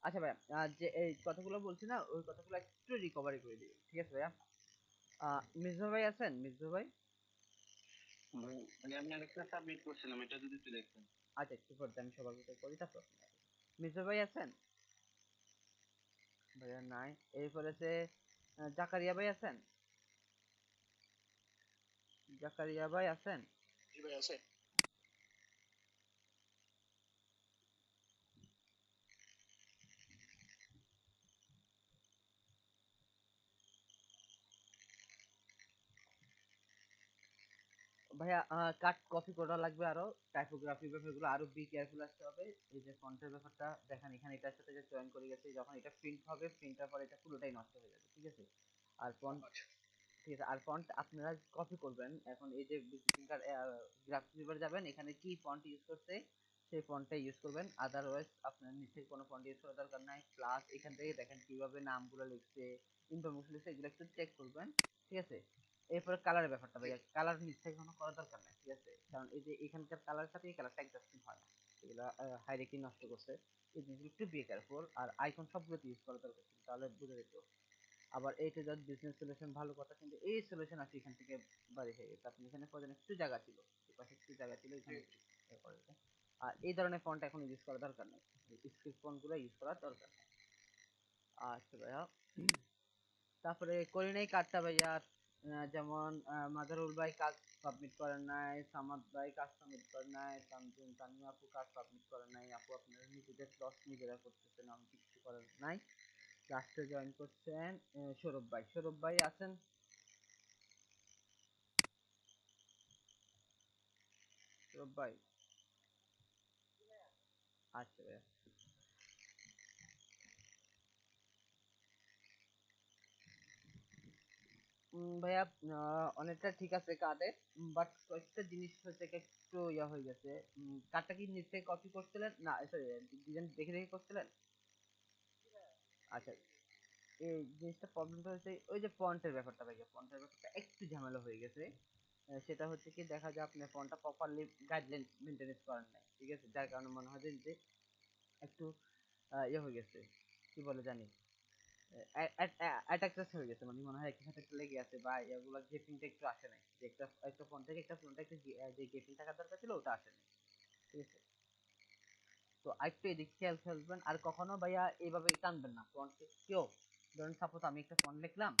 আচ্ছা ভাইয়া, যে এই কথাগুলো বলছি না, ওই কথাগুলো একটু রিকভারি করে দিই, ঠিক আছে ভাইয়া? মিসবা ভাই আছেন? মিসবা ভাই? মানে আমি আরেকটা সাবমিট করছিলাম, এটা যদি একটু দেখতেন। আচ্ছা, একটু পরে আমি সবার ভিতরে করি, তারপর মিসবা ভাই আছেন? ভাইয়া নাই। এরপরে সে জাকারিয়া ভাই আছেন? জাকারিয়া ভাই আছেন? জি ভাই আছে। ভাইয়া কাট কপি করা লাগবে, আরো টাইপোগ্রাফি ব্যাপারগুলো আরো বি কেয়ারফুল আসতে হবে। এই যে ফন্টের ব্যাপারটা দেখেন এখানে এটার সাথে যে জয়েন করে গেছে, যখন এটা প্রিন্ট হবে প্রিন্টার পরে এটা পুরোটাই নষ্ট হয়ে যাবে, ঠিক আছে। আর ফন্ট, আচ্ছা ঠিক আছে, আর ফন্ট আপনারা কপি করবেন। এখন এই যে ভিজিটিং কার্ড গ্রাফিক্স পেপার যাবেন, এখানে কি ফন্ট ইউজ করছে সেই ফন্টটা ইউজ করবেন, আদারওয়াইজ আপনার নিচে কোনো ফন্ট ইউজ করার দরকার নাই। প্লাস এখান থেকে দেখেন কিভাবে নামগুলো লিখছে, ইনফরমেশন লিখছে, এগুলো একটু চেক করবেন, ঠিক আছে। এরপরে কালারের ব্যাপারটা ভাইয়া, কালার নিচ থেকে কোনো করার দরকার নাই, ঠিক আছে, কারণ এই যে এখানকার কালারের সাথে এই কালারটা অ্যাডজাস্টিং হয় না, এগুলো হাইরেকি নষ্ট করছে। এই জিনিসগুলো একটু বি কেয়ারফুল। আর আইকন সবগুলোতে ইউজ করা দরকার ছিল, তাহলে বুঝে যেত। আবার এইটা যার বিজনেস সলিউশন ভালো কথা, কিন্তু এই সলিউশন আছে এখান থেকে বাড়ি হয়ে গেছে। আপনি এখানে করেন একটু জায়গা ছিল, পাশে একটু জায়গা ছিল, জি এখানে করেছে। আর এই ধরনের ফন্ট এখন ইউজ করা দরকার নেই, স্ক্রিপ্ট ফন্ট গুলো ইউজ করার দরকার নেই। আচ্ছা ভাইয়া, তারপরে করি নাই কার্ডটা ভাইয়া। যেমন মাদারুল ভাই কাজ সাবমিট করেন নাই, সামাদ ভাই কাজ সাবমিট করেন নাই, তানজিম তানিয়া আপু কাজ সাবমিট করেন নাই। আপু আপনারা নিজেদের লস নিজেরা করতেছেন, আমি কিছু করার নাই। লাস্টে জয়েন করছেন সৌরভ ভাই। সৌরভ ভাই আছেন? সৌরভ ভাই, আচ্ছা ভাইয়া। ভাইয়া অনেকটা ঠিক আছে কার্ডে, বাট কয়েকটা জিনিস হচ্ছে কি একটু ইয়া হয়ে গেছে। কার্ডটা কি নিচে কপি করছিলেন না, সরি, ডিজাইন দেখে দেখে করছিলেন? আচ্ছা, এই জিনিসটা প্রবলেমটা হচ্ছে ওই যে ফন্টের ব্যাপারটা ভাইয়া, ফন্টের ব্যাপারটা একটু ঝামেলা হয়ে গেছে। সেটা হচ্ছে কি দেখা যায় আপনি ফন্টটা প্রপারলি গাইডলাইন মেনটেনেন্স করেন নাই, ঠিক আছে, যার কারণে মনে হয় যে একটু ইয়ে হয়ে গেছে, কি বলে জানি, অ্যাটাকটাস হয়ে গেছে, মানে মনে হয় একই সাথে একটা লেগে আছে, বা এগুলো গেপিংটা একটু আসে নাই, যে একটা একটা ফোন থেকে একটা ফোনটা একটা যে গেপিং থাকার দরকার ছিল ওটা আসে নাই, ঠিক আছে। তো আরেকটু এদিক খেয়াল খেলবেন, আর কখনো ভাইয়া এইভাবে টানবেন না ফোনকে কেউ। ধরুন সাপোজ আমি একটা ফোন লিখলাম,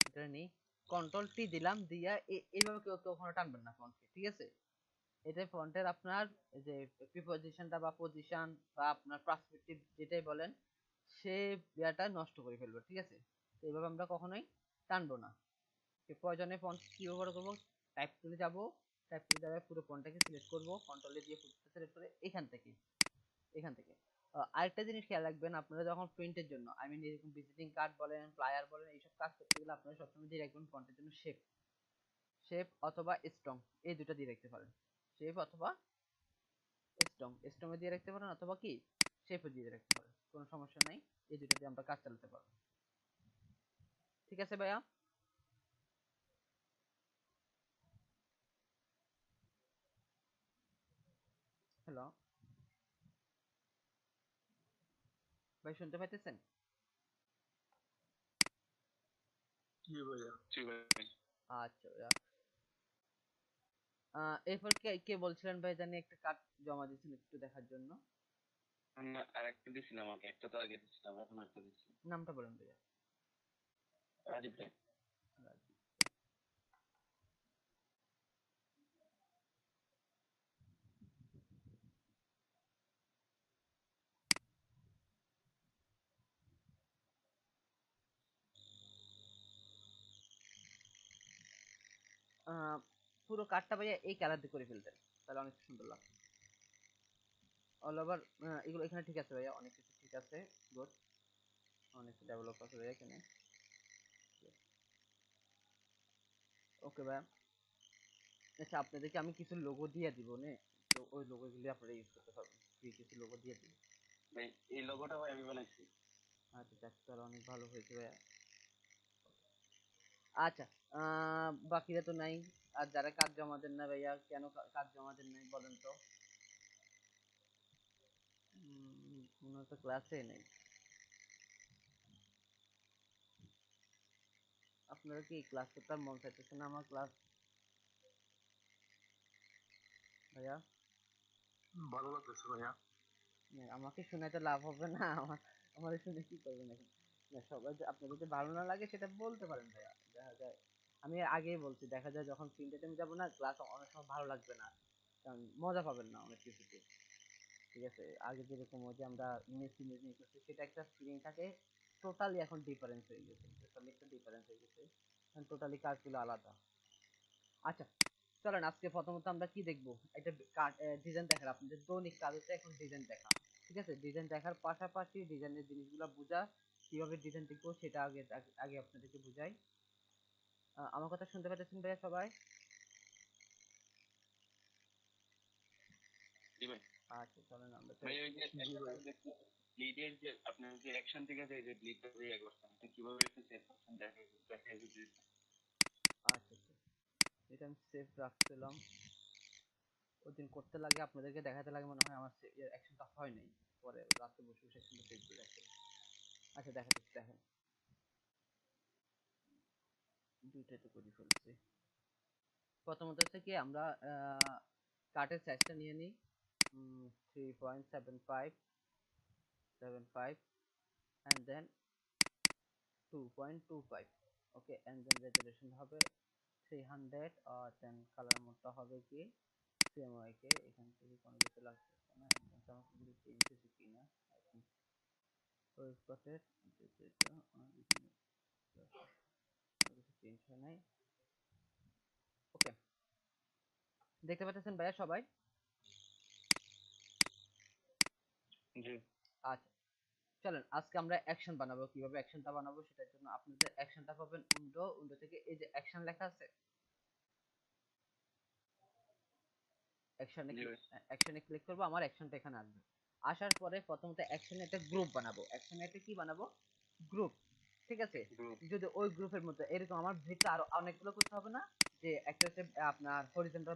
এটা নেই, কন্ট্রোল টি দিলাম, দিয়া এইভাবে কেউ কখনো টানবেন না ফোনকে, ঠিক আছে। এতে ফন্টের আপনার এই যে প্রিপোজিশনটা বা পজিশন বা আপনার পার্সপেক্টিভ যেটাই বলেন, সে ইয়াটা নষ্ট করে ফেলবে, ঠিক আছে। তো এইভাবে আমরা কখনোই টানবো না। প্রয়োজনে ফন্ট কি ব্যবহার করবো, টাইপ টুলে যাব, টাইপ টুলে যাবে পুরো ফন্টটাকে সিলেক্ট করবো, কন্ট্রোলে দিয়ে পুরোটা সিলেক্ট করে এখান থেকে আরেকটা জিনিস খেয়াল রাখবেন, আপনারা যখন প্রিন্টের জন্য আই মিন এরকম ভিজিটিং কার্ড বলেন, ফ্লায়ার বলেন, এইসব কাজ করতে গেলে আপনারা সবসময় দিয়ে রাখবেন ফন্টের জন্য শেপ, শেপ অথবা স্ট্রং, এই দুটো দিয়ে রাখতে পারেন। শেপ অথবা স্ট্রং, স্ট্রং এ দিয়ে রাখতে পারেন, অথবা কি শেপে দিয়ে রাখতে পারেন, কোনো সমস্যা নাই। এই দুটো দিয়ে আমরা কাজ চালাতে পারবো, ঠিক আছে ভাইয়া। হ্যালো ভাই, শুনতে পাইতেছেন? জি ভাইয়া। জি ভাই। আচ্ছা ভাইয়া, এরপর কে কে বলছিলেন ভাই জানি একটা কার্ড জমা দিয়েছেন একটু দেখার জন্য? আমি আরেকটা দিছিলাম, আমাকে একটা তো আগে দিছিলাম, এখন একটা দিচ্ছি। নামটা বলেন ভাইয়া। রাজীব ভাই। রাজীব। পুরো কার্ডটা ভাইয়া এই কালার দিয়ে করে ফেলতেন, তাহলে অনেক সুন্দর লাগতো। অল ওভার এগুলো এখানে ঠিক আছে ভাইয়া, অনেক কিছু ঠিক আছে, গুড, অনেক ডেভেলপ আছে ভাইয়া এখানে। ওকে ভাইয়া, আচ্ছা আপনাদেরকে আমি কিছু লোগো দিয়ে দিব নে, তো ওই লোগো গুলি আপনারা ইউজ করতে পারবেন, ফ্রি কিছু লোগো দিয়ে দিব। ভাই এই লোগোটা ভাই আমি বানাইছি। আচ্ছা যাক, তাহলে অনেক ভালো হয়েছে ভাইয়া। আচ্ছা, বাকিরা তো নাই, আর যারা কাজ জমা দেন না ভাইয়া, কেন কাজ জমা দেন নাই বলেন তো? ওনার তো ক্লাসে নেই। আপনারা কি ক্লাস করতে আর মন চাইতেছে না আমার ক্লাস ভাইয়া? ভালো লাগতেছে ভাইয়া। না, আমাকে শুনে তো লাভ হবে না, আমার শুনে কি করবেন এখন? না সবাই আপনার যদি ভালো না লাগে সেটা বলতে পারেন ভাইয়া, দেখা যায় আমি আগেই বলছি, দেখা যায় যখন প্রিন্টে টাইম যাবো না, ক্লাস অনেক সময় ভালো লাগবে না, কারণ মজা পাবেন না অনেক কিছুতে, ঠিক আছে। আগে যেরকম ওই যে আমরা ইমেজ টিমেজ নিয়ে করছি সেটা একটা ফিলিং থাকে, টোটালি এখন ডিফারেন্স হয়ে গেছে, টোটালি একটা ডিফারেন্স হয়ে গেছে, টোটালি কাজগুলো আলাদা। আচ্ছা, চলেন আজকে প্রথমত আমরা কি দেখবো, একটা ডিজাইন দেখার, আপনাদের দৈনিক কাজ হচ্ছে এখন ডিজাইন দেখা। ঠিক আছে, ডিজাইন দেখার পাশাপাশি ডিজাইনের জিনিসগুলো বোঝা, কিভাবে ডিজাইন দেখবো সেটা আগে আগে আপনাদেরকে বুঝাই। আমার কথা শুনতে পাচ্ছেন ভাইয়া সবাই? জি ভাই। আচ্ছা চলেন আমরা ভাই ওই যে জি একটা ভাই। কাজ দেখছি, ব্লিডের যে আপনার যে অ্যাকশন থেকে যে ব্লিডটা ইয়ে করছেন, আপনি কিভাবে একটু সেভ করছেন দেখাই যদি। আচ্ছা আচ্ছা, এটা আমি সেভ রাখছিলাম, ওদিন করতে লাগে আপনাদেরকে দেখাতে লাগে মনে হয়, আমার অ্যাকশনটা হয় নাই, পরে রাতে বসে বসে অ্যাকশনটা সেভ করে রাখছিলাম। আচ্ছা দেখাচ্ছি, দেখেন দুইটাই তো করে ফেলছি। প্রথমত হচ্ছে কি আমরা কার্টের সাইজটা নিয়ে নিই 3.75 and then 2.25, okay, and then resolution হবে 300 আর দেন কালার মোডটা হবে কি CMYK। এখান থেকে কোনো কিছু লাগছে না, একদম সামগ্রী চেঞ্জ হয়েছে কিনা, আই থিঙ্ক ওয়েব কটেড যেটা এখানে কোনো কিছু চেঞ্জ হয় নাই। ওকে, দেখতে পাচ্ছেন ভাইয়া সবাই? জি আচ্ছা চলেন আজকে আমরা অ্যাকশন বানাবো, কিভাবে অ্যাকশনটা বানাবো সেটার জন্য আপনাদের অ্যাকশনটা পাবেন উইন্ডো থেকে, এই যে অ্যাকশন লেখা আছে, জি ভাই। অ্যাকশনে ক্লিক করবো, আমার অ্যাকশনটা এখানে আসবে। আসার পরে প্রথমত অ্যাকশনে একটা গ্রুপ বানাবো, অ্যাকশনে একটা কি বানাবো, গ্রুপ। ঠিক আছে, গ্রুপ। যদি ওই গ্রুপের মধ্যে এরকম আমার ভিতরে আরো অনেকগুলো করতে হবে না, যে একটা হচ্ছে আপনার হরিজন্টাল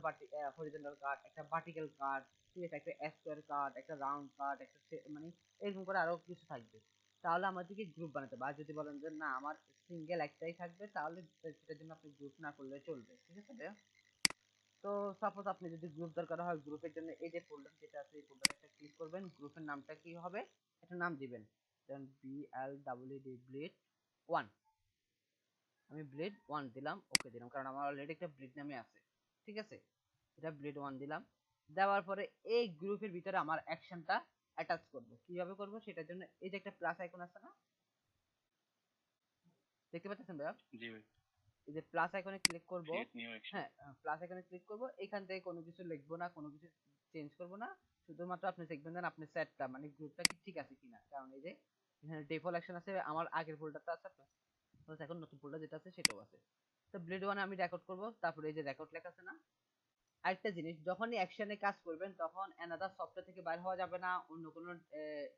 কাট, একটা ভার্টিক্যাল কাট, ঠিক আছে, একটা স্কোয়ার কাট, একটা রাউন্ড কাট, একটা মানে এরকম করে আরো কিছু থাকবে। তাহলে আমাদেরকে গ্রুপ বানাতে হবে। আর যদি বলেন যে না আমার সিঙ্গেল একটাই থাকবে, তাহলে সেটার জন্য আপনি গ্রুপ না করলে চলবে। ঠিক আছে ভাইয়া? তো সাপোজ আপনি যদি গ্রুপ দরকার হয়, গ্রুপের জন্য এই যে ফোল্ডার যেটা আছে, এই ফোল্ডারে একটা ক্লিক করবেন, গ্রুপের নামটা কি হবে, একটা নাম দিবেন, দেন BLWD ব্লিড 1, আমি ব্লিড 1 দিলাম, ওকে দিলাম, কারণ আমার অলরেডি একটা ব্লিড নামে আছে। ঠিক আছে, এটা ব্লিড 1 দিলাম। দেওয়ার পরে এই গ্রুপের ভিতরে আমার অ্যাকশনটা অ্যাটাচ করব, কিভাবে করব সেটার জন্য এই যে একটা প্লাস আইকন আছে না, দেখতে পাচ্ছেন ভাইয়া? জি ভাই। এই যে প্লাস আইকনে ক্লিক করব, ক্রিয়েট নিউ অ্যাকশন। হ্যাঁ প্লাস আইকনে ক্লিক করব, এখান থেকে কোনো কিছু লিখবো না, কোনো কিছু চেঞ্জ করব না, শুধুমাত্র আপনি দেখবেন দেন আপনি সেটটা মানে গ্রুপটা কি ঠিক আছে কিনা, কারণ এই যে এখানে ডিফল্ট অ্যাকশন আছে, আমার আগের ফোল্ডারটা আছে প্লাস এখন নতুন ফোল্ডার যেটা আছে সেটাও আছে। তো ব্লেড ওয়ানে আমি রেকর্ড করব, তারপরে এই যে রেকর্ড লেখা আছে না, আরেকটা জিনিস, যখনই অ্যাকশনে কাজ করবেন তখন অ্যানাদার সফটওয়্যার থেকে বাইরে হওয়া যাবে না, অন্য কোনো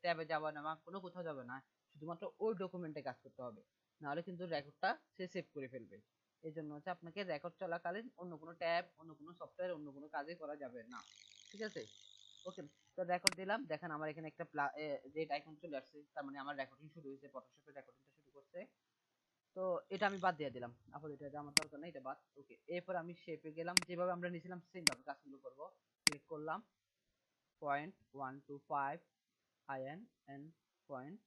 ট্যাবে যাবে না, বা কোনো কোথাও যাবে না, শুধুমাত্র ওই ডকুমেন্টে কাজ করতে হবে, নাহলে কিন্তু রেকর্ডটা সে সেভ করে ফেলবে। এই জন্য হচ্ছে আপনাকে রেকর্ড চলাকালীন অন্য কোনো ট্যাব, অন্য কোনো সফটওয়্যার, অন্য কোনো কাজে করা যাবে না। ঠিক আছে, ওকে। তো রেকর্ড দিলাম, দেখেন আমার এখানে একটা রেড আইকন চলে আসছে, তার মানে আমার রেকর্ডিং শুরু হয়েছে, ফটোশপে রেকর্ডিংটা শুরু করছে। তো এটা আমি বাদ দিয়ে দিলাম, আপাতত এটা আমার দরকার নেই, এটা বাদ। ওকে, এরপর আমি শেপে গেলাম, যেভাবে আমরা নিয়েছিলাম সেম ভাবে কাজগুলো করব। ক্লিক করলাম, point 125 in and point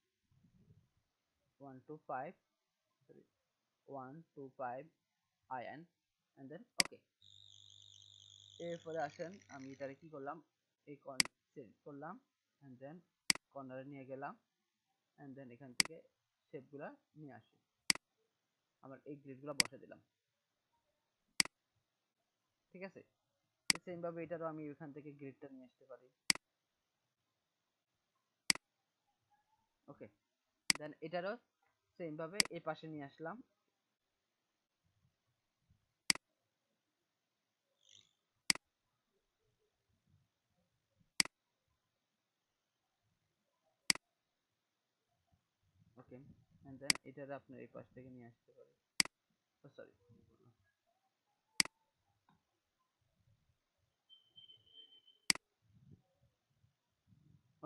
125, sorry 125 in and then okay. এরপরে আসেন আমি এটারে কি করলাম, এই চেঞ্জ করলাম, এন্ড দেন কর্নারে নিয়ে গেলাম, এন্ড দেন এখান থেকে শেপগুলা নিয়ে আসি, আমার এই গ্রিডগুলো বসে দিলাম। ঠিক আছে, সেম ভাবে এটারও আমি এখান থেকে গ্রিডটা নিয়ে আসতে পারি। ওকে, দেন এটারও সেম ভাবে এই পাশে নিয়ে আসলাম। ওকে, এন্ড দেন এটারও আপনার এই পাশ থেকে নিয়ে আসতে পারি, ও সরি।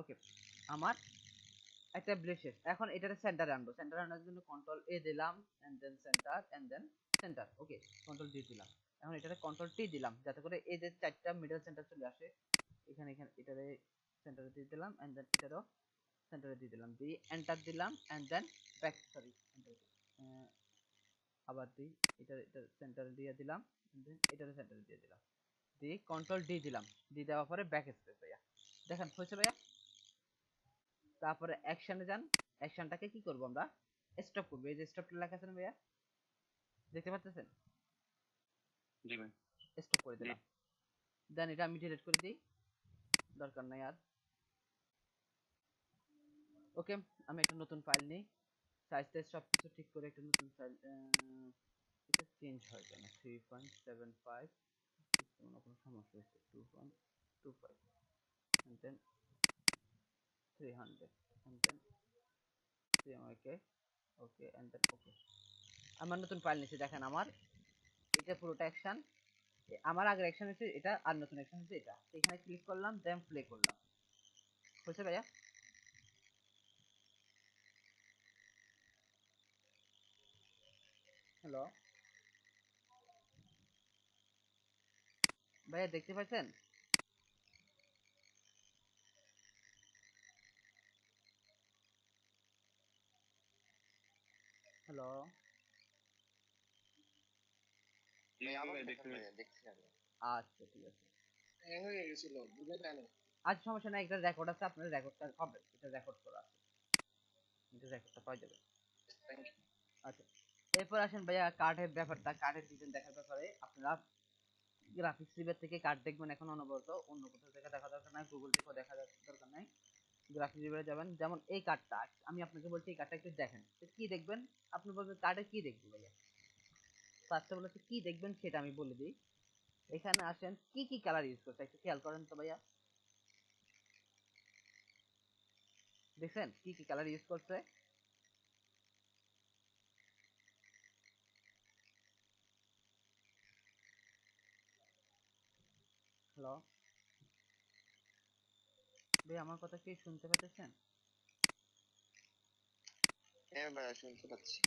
ওকে, আমার একটা ব্লেড শেপ, এখন এটারে সেন্টারে আনবো, সেন্টারে আনার জন্য কন্ট্রোল এ দিলাম, and then centre, and then centre, okay, control D দিলাম। এখন এটারে কন্ট্রোল টি দিলাম, যাতে করে এই যে চারটা মিডল সেন্টার চলে আসে, এখানে এখানে এটারে সেন্টারে দিয়ে দিলাম, এন্ড দেন এটারও সেন্টারে দিয়ে দিলাম, দিয়ে এন্টার দিলাম, এন্ড দেন ব্যাক, সরি আবার দিই, এটা সেন্টারে দিয়ে দিলাম, দেন এটারে সেন্টারে দিয়ে দিলাম, দিয়ে কন্ট্রোল ডি দিলাম, ডি দেওয়ার পরে ব্যাক স্পেস ভাইয়া, দেখেন হয়েছে ভাইয়া। তারপরে অ্যাকশনে যান, অ্যাকশনটাকে কি করব আমরা, স্টপ করবো, এই যে স্টপটা লেখা আছে না ভাইয়া, দেখতে পাচ্ছেন? জি ভাই। স্টপ করে দিলাম। দেন এটা আমি ডিলিট করে দিই, দরকার নাই আর। ওকে, আমি একটা নতুন ফাইল নিই, সাইজ টাইজ সবকিছু ঠিক করে একটা নতুন ফাইল। এটা চেঞ্জ হয় কেন? 3.75 কোনো সমস্যা হয়েছে? 2.25 and then 300 and then okay okay and then okay। আমার নতুন ফাইল নিচে দেখেন, আমার এটা পুরোটা অ্যাকশন, আমার আগের অ্যাকশন হচ্ছে এটা আর নতুন অ্যাকশন হচ্ছে এটা। এখানে ক্লিক করলাম, দেন প্লে করলাম। হয়েছে ভাইয়া? হ্যালো ভাইয়া, দেখতে পাচ্ছেন? হ্যালো, আচ্ছা ঠিক আছে। হ্যাং হয়ে গেছিল, বুঝে যায় না। আচ্ছা সমস্যা নাই, একটা রেকর্ড আছে, আপনার রেকর্ডটা হবে, এটা রেকর্ড করা আছে, এটা রেকর্ডটা পাওয়া যাবে। আচ্ছা, এরপর আসেন ভাইয়া কার্ডের ব্যাপারটা, কার্ডের ডিজাইন দেখার ব্যাপারে। আপনারা গ্রাফিক্স রিভার থেকে কার্ড দেখবেন এখন অনবরত, অন্য কোথাও থেকে দেখা দরকার নাই, গুগল থেকেও দেখা দরকার নাই, গ্রাফিক্স রিভারে যাবেন। যেমন এই কার্ডটা আমি আপনাকে বলছি, এই কার্ডটা একটু দেখেন, তো কি দেখবেন? আপনি বলবেন কার্ডে কি দেখবেন ভাইয়া? ফার্স্ট অফ অল কি দেখবেন সেটা আমি বলে দিই। এখানে আসেন, কি কি কালার ইউজ করছে একটু খেয়াল করেন তো ভাইয়া, দেখছেন কি কি কালার ইউজ করছে? হ্যালো ভাই, আমার কথা কি শুনতে পাচ্ছেন? হ্যাঁ ভাইয়া, শুনতে পাচ্ছি।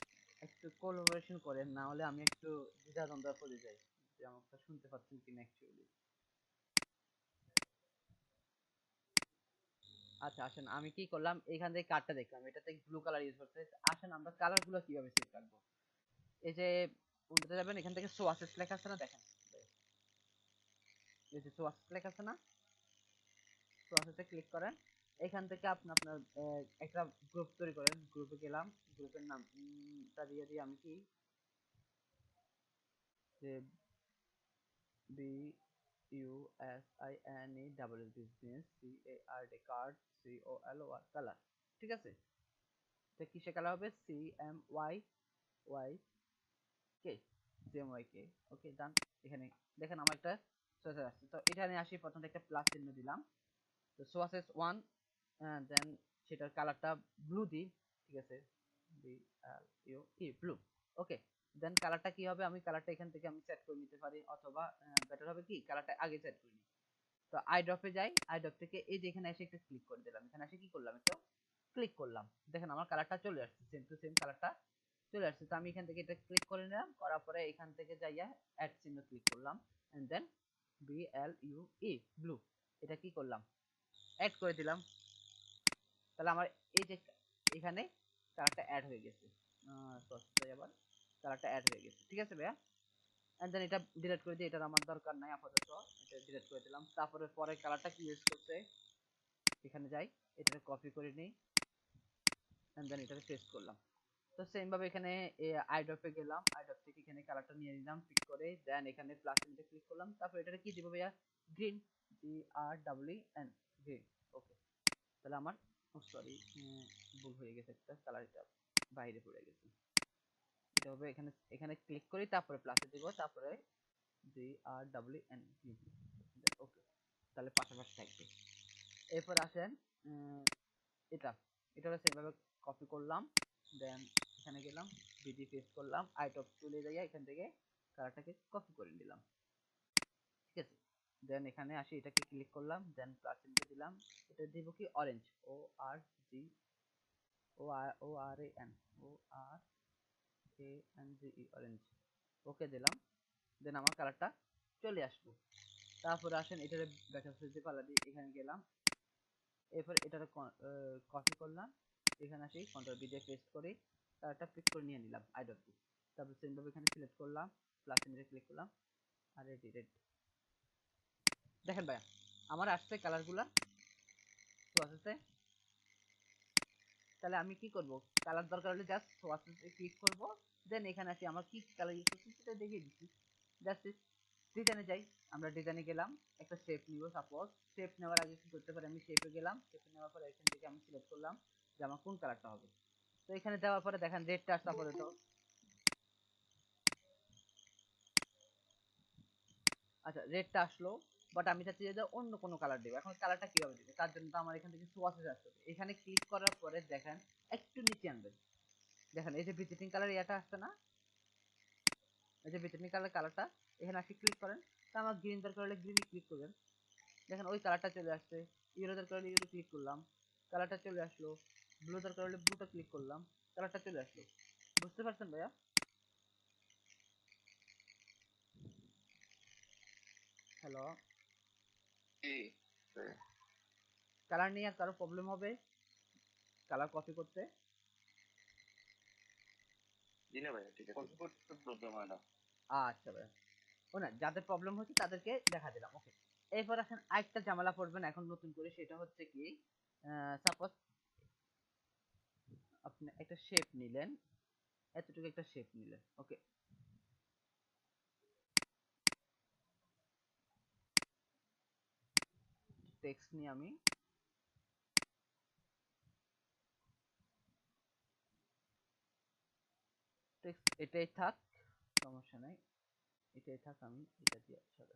একটু কোলাবোরেশন করেন, না হলে আমি একটু দ্বিধাদ্বন্দ্বে পড়ে যাই যে আমার কথা শুনতে পাচ্ছেন কিনা অ্যাকচুয়ালি। আচ্ছা আসেন, আমি কি করলাম, এখান থেকে কার্ডটা দেখলাম, এটাতে ব্লু কালার ইউজ করছে। আসেন আমরা কালার গুলো কিভাবে সেট রাখবো। এই যে বন্ধুরা যাবেন, এখান থেকে সোয়াসেস লেখা আছে না, দেখেন এই যে সোয়াসেস লেখা আছে না, সোয়াসেসে ক্লিক করেন। এখান থেকে আপনি আপনার একটা গ্রুপ তৈরি করেন। গ্রুপে গেলাম, গ্রুপের নামটা দিয়ে দিই আমি কি, যে B U S I N E double business C A R D card C O L O R colour. ঠিক আছে, এটা কিসে কালার হবে? C M Y Y K, C M Y K. Okay done. এখানে দেখেন আমার একটা সোয়াসেস আসছে, তো এখানে আসি প্রথমে একটা প্লাস চিহ্ন দিলাম, তো সোয়াসেস ওয়ান, দেন সেটার কালারটা ব্লু দিই। ঠিক আছে, B L U E blue. Okay, then কালারটা কি হবে, আমি কালারটা এখান থেকে আমি সেট করে নিতে পারি, অথবা বেটার হবে কি কালারটা আগে সেট করে নিই। তো আই ড্রপে যাই, আই ড্রপ থেকে এই যে এখানে এসে একটা ক্লিক করে দিলাম, এখানে এসে কি করলাম, একটা ক্লিক করলাম, দেখেন আমার কালারটা চলে আসছে, সেম টু সেম কালারটা চলে আসছে। তো আমি এখান থেকে এটা ক্লিক করে নিলাম, করার পরে এখান থেকে যাইয়া অ্যাড চিহ্ন ক্লিক করলাম, and then B L U E blue, এটা কি করলাম, অ্যাড করে দিলাম। তাহলে আমার এই যে এখানে কালারটা অ্যাড হয়ে গেছে, আবার কালারটা অ্যাড হয়ে গেছে। ঠিক আছে ভাইয়া, এন্ড দেন এটা ডিলিট করে দিই, এটার আমার দরকার নাই আপাতত, এটা ডিলিট করে দিলাম। তারপরে পরে কালারটা কি ইউজ করছে, এখানে যাই, এটাকে কপি করে নিই, এন্ড দেন এটাকে পেস্ট করলাম। তো সেম ভাবে এখানে আইড্রপে গেলাম, আইড্রপ থেকে এখানে কালারটা নিয়ে নিলাম পিক করে, দেন এখানে প্লাস চিহ্নটা ক্লিক করলাম, তারপর এটাকে কি দিব ভাইয়া, গ্রিন, জি আর ডাব্লিউ এন, গ্রিন। ওকে, তাহলে আমার সরি ভুল হয়ে গেছে, একটা কালার এটা বাইরে পড়ে গেছে, এটা হবে এখানে, এখানে ক্লিক করি, তারপরে প্লাসে দিব, তারপরে জি আর ডাব্লিউ এন, গ্রিন। ওকে, তাহলে পাশাপাশি থাকবে। এরপর আসেন এটা, এটা হচ্ছে এভাবে কপি করলাম, দেন এখানে গেলাম, বিডি পেস্ট করলাম, আইটপ চলে যাই, এখান থেকে কালারটাকে কপি করে নিলাম। ঠিক আছে, দেন এখানে আসি, এটাকে ক্লিক করলাম, দেন প্লাস চিহ্নটা দিলাম, এটা দিব কি orange, O R G O R A N, O R A N G E, orange. Okay দিলাম, দেন আমার কালারটা চলে আসলো। তারপরে আসেন এটার ব্যাকআপ সুইচে পালা দিয়ে এখানে গেলাম, এরপর এটা কপি করলাম, এখানে আসি কন্ট্রোল বি দিয়ে পেস্ট করি, কালারটা পিক করে নিয়ে নিলাম আইডল দিয়ে। তারপর সেম ভাবে এখানে সিলেক্ট করলাম, প্লাস চিহ্নে ক্লিক করলাম, আর রেডি রেড। দেখেন ভাইয়া আমার আসছে কালারগুলা, তো আসছে। তাহলে আমি কি করব, কালার দরকার হলে জাস্ট সোয়াসে ক্লিক করব, দেন এখানে আসি আমার কি কালার ইউজ করছি সেটা দেখিয়ে দিচ্ছি, জাস্ট ডিজাইনে যাই, আমরা ডিজাইনে গেলাম, একটা শেপ নিব। সাপোজ শেপ নেওয়ার আগে কি করতে পারি, আমি শেপে গেলাম, শেপে নেওয়ার পরে এখান থেকে আমি সিলেক্ট করলাম যে আমার কোন কালারটা হবে। তো এখানে দেওয়ার পরে দেখেন রেডটা আসলে আপাতত, আচ্ছা রেডটা আসলো, বাট আমি চাচ্ছি যে অন্য কোনো কালার দেবো। এখন কালারটা কিভাবে দেবো, তার জন্য তো আমার এখান থেকে সোয়াসে আসতে হবে। এখানে ক্লিক করার পরে দেখেন একটু নিচে আনবেন, দেখেন এই যে ভিজিটিং কালার এটা আসছে না, এই যে ভিজিটিং কালার কালারটা এখানে আসি ক্লিক করেন। তো আমার গ্রিন দরকার হলে গ্রিনে ক্লিক করবেন, দেখেন ওই কালারটা চলে আসছে। ইউরো দরকার হলে ইউরো ক্লিক করলাম, কালারটা চলে আসলো। ব্লু দরকার হলে ব্লুটা ক্লিক করলাম, কালারটা চলে আসলো। বুঝতে পারছেন ভাইয়া? হ্যালো, জি কালার নিয়ে আর কারো প্রবলেম হবে কালার কপি করতে? জি না ভাইয়া, ঠিক আছে। কপি করতে প্রবলেম হয় না। আচ্ছা ভাইয়া, ও না, যাদের প্রবলেম হচ্ছে তাদেরকে দেখা দিলাম। ওকে, এরপর আসেন আরেকটা ঝামেলা পড়বেন এখন নতুন করে, সেটা হচ্ছে কি, সাপোজ আপনি একটা শেপ নিলেন, এতটুকু একটা শেপ নিলেন, ওকে, টেক্সট নিয়ে আমি টেক্সট এটাই থাক, সমস্যা নাই, এটাই থাক, আমি এটা দিয়ে চলে।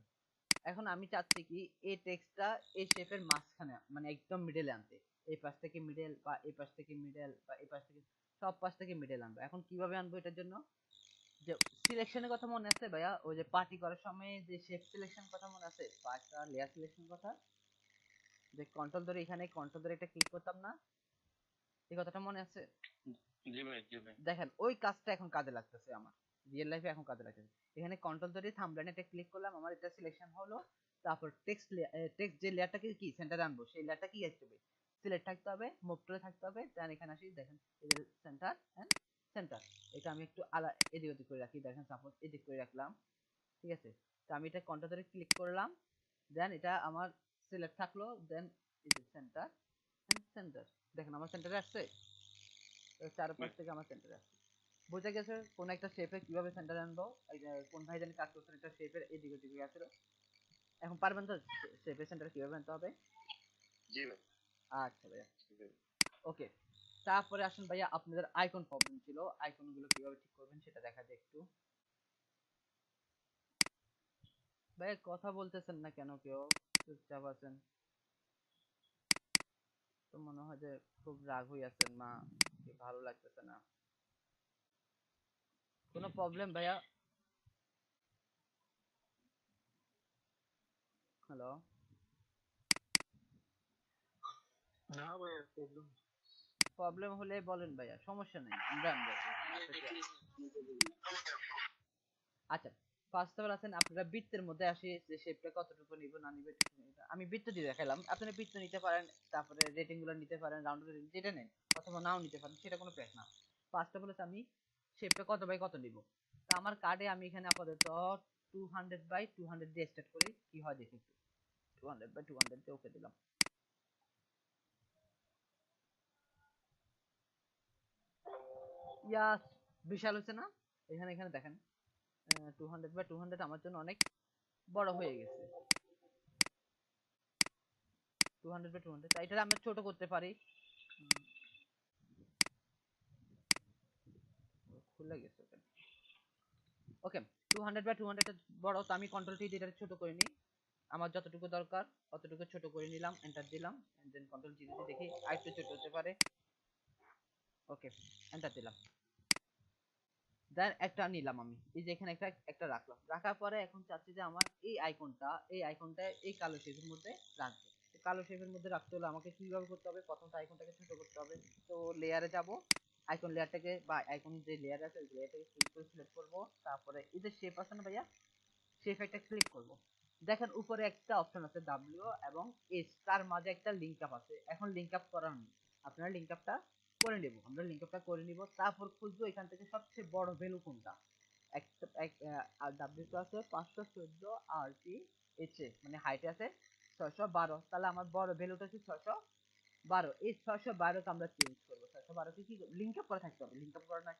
এখন আমি চাচ্ছি কি এই টেক্সটটা এই শেপের মাঝখানে মানে একদম মিডলে আনতে, এই পাশ থেকে মিডল বা এই পাশ থেকে মিডল বা এই পাশ থেকে সব পাশ থেকে মিডল আনবো। এখন কিভাবে আনবো এটার জন্য, যে সিলেকশনের কথা মনে আছে ভাইয়া, ওই যে পার্টি করার সময় যে শেপ সিলেকশন কথা মনে আছে, পাঁচটা লেয়ার সিলেকশন কথা, যে কন্ট্রোল ধরে এখানে কন্ট্রোল ধরে এটা ক্লিক করতাম না, এই কথাটা মনে আছে? জি ভাই, জি ভাই। দেখেন ওই কাজটা এখন কাজে লাগতেছে আমার, রিয়েল লাইফে এখন কাজে লাগতেছে। এখানে কন্ট্রোল ধরে থাম্বনেইলে এটা ক্লিক করলাম, আমার এটা সিলেকশন হলো। তারপর টেক্সট টেক্সট যে লেয়ারটাকে কি সেন্টারে আনবো, সেই লেয়ারটা কি আসতে হবে, সিলেক্ট থাকতে হবে, মুভ টুলে থাকতে হবে, দেন এখানে আসি, দেখেন এই যে সেন্টার এন্ড সেন্টার, এটা আমি একটু এদিক ওদিক করে রাখি, দেখেন সাপোজ এদিক করে রাখলাম, ঠিক আছে। তো আমি এটা কন্ট্রোল ধরে ক্লিক করলাম, দেন এটা আমার সিলেক্ট থাকলো, দেন এই যে সেন্টার এন্ড সেন্টার, দেখেন আমার সেন্টারে আসছে, চারপাশ থেকে আমার সেন্টারে আসছে। বোঝা গেছে কোন একটা শেপে কিভাবে সেন্টার আনবো। এই যে কোন ভাই জানি কাজ করছেন একটা শেপের এদিকে ওদিকে আসলে, এখন পারবেন তো শেপের সেন্টার কিভাবে আনতে হবে? জি ভাই, আচ্ছা ভাইয়া, ঠিক আছে। ওকে। তারপরে আসেন ভাইয়া, আপনাদের আইকন প্রবলেম ছিল, আইকন গুলো কিভাবে ঠিক করবেন সেটা দেখা যায় একটু। ভাইয়া কথা বলতেছেন না কেন, কেউ চুপচাপ আছেন, তো মনে হয় যে খুব রাগ হয়ে আছেন, মা কি ভালো লাগতেছে না, কোনো প্রবলেম ভাইয়া? হ্যালো, না ভাইয়া, প্রবলেম। প্রবলেম হলে বলেন ভাইয়া, সমস্যা নাই, আমরা আনবো, আপনাকে। আচ্ছা, ফার্স্ট অফ অল আছেন আপনারা বৃত্তের মধ্যে আসি, যে শেপটা কতটুকু নিব না নিব একটু শুনে নিতে। আমি বৃত্ত দিয়ে দেখালাম, আপনারা বৃত্ত নিতে পারেন, তারপরে রেটিং গুলো নিতে পারেন, রাউন্ড যেটা নেন, অথবা নাও নিতে পারেন, সেটা কোনো প্যাক না। ফার্স্ট অফ অল আমি শেপটা কত বাই কত নিব। তো আমার কার্ডে আমি এখানে আপাতত 200 বাই 200 দিয়ে স্টার্ট করি, কি হয় দেখি একটু। 200 বাই 200 দিয়ে ওকে দিলাম। ইয়াস, বিশাল হচ্ছে না? এখানে এখানে দেখেন 200 বাই 200 আমার জন্য অনেক বড় হয়ে গেছে। 200 বাই 200, তাই এটা আমরা ছোট করতে পারি। খুলে গেছে ওকে, ওকে। 200 বাই 200 বড়, তো আমি কন্ট্রোল টি দিয়ে এটা ছোট করে নিই, আমার যতটুকু দরকার অতটুকু ছোট করে নিলাম, এন্টার দিলাম, এন্ড দেন কন্ট্রোল জি দিয়ে দেখি আরেকটু ছোট হতে পারে, ওকে, এন্টার দিলাম। দেন একটা নিলাম আমি, এই যে এখানে একটা একটা রাখলাম, রাখার পরে এখন চাচ্ছি যে আমার এই আইকনটা এই কালো শেপের মধ্যে রাখবো। কালো শেপের মধ্যে রাখতে হলে আমাকে কিভাবে করতে হবে, প্রথমত আইকনটাকে ছোট করতে হবে। তো লেয়ারে যাব, আইকন লেয়ারটাকে বা আইকন যে লেয়ার আছে ওই লেয়ারটাকে ক্লিক করে সিলেক্ট করব, তারপরে এই যে শেপ আছে না ভাইয়া, শেপ একটা ক্লিক করব। দেখেন উপরে একটা অপশন আছে ডাব্লিউ এবং এস, তার মাঝে একটা লিংক আপ আছে, এখন লিংক আপ করা নেই, আপনারা লিংক আপটা করে নেব, আমরা লিংক আপটা করে নিব। তারপর খুঁজবো এখান থেকে সবচেয়ে বড় ভ্যালু কোনটা। একটা আর ডাব্লিউ তো আছে 514, আর কি এইচ এ মানে হাইটে আছে 612, তাহলে আমার বড় ভ্যালুটা হচ্ছে 612। এই 612 কে আমরা চেঞ্জ করবো, 612 কে কি লিংক আপ করা থাকতে হবে, লিংক আপ করা না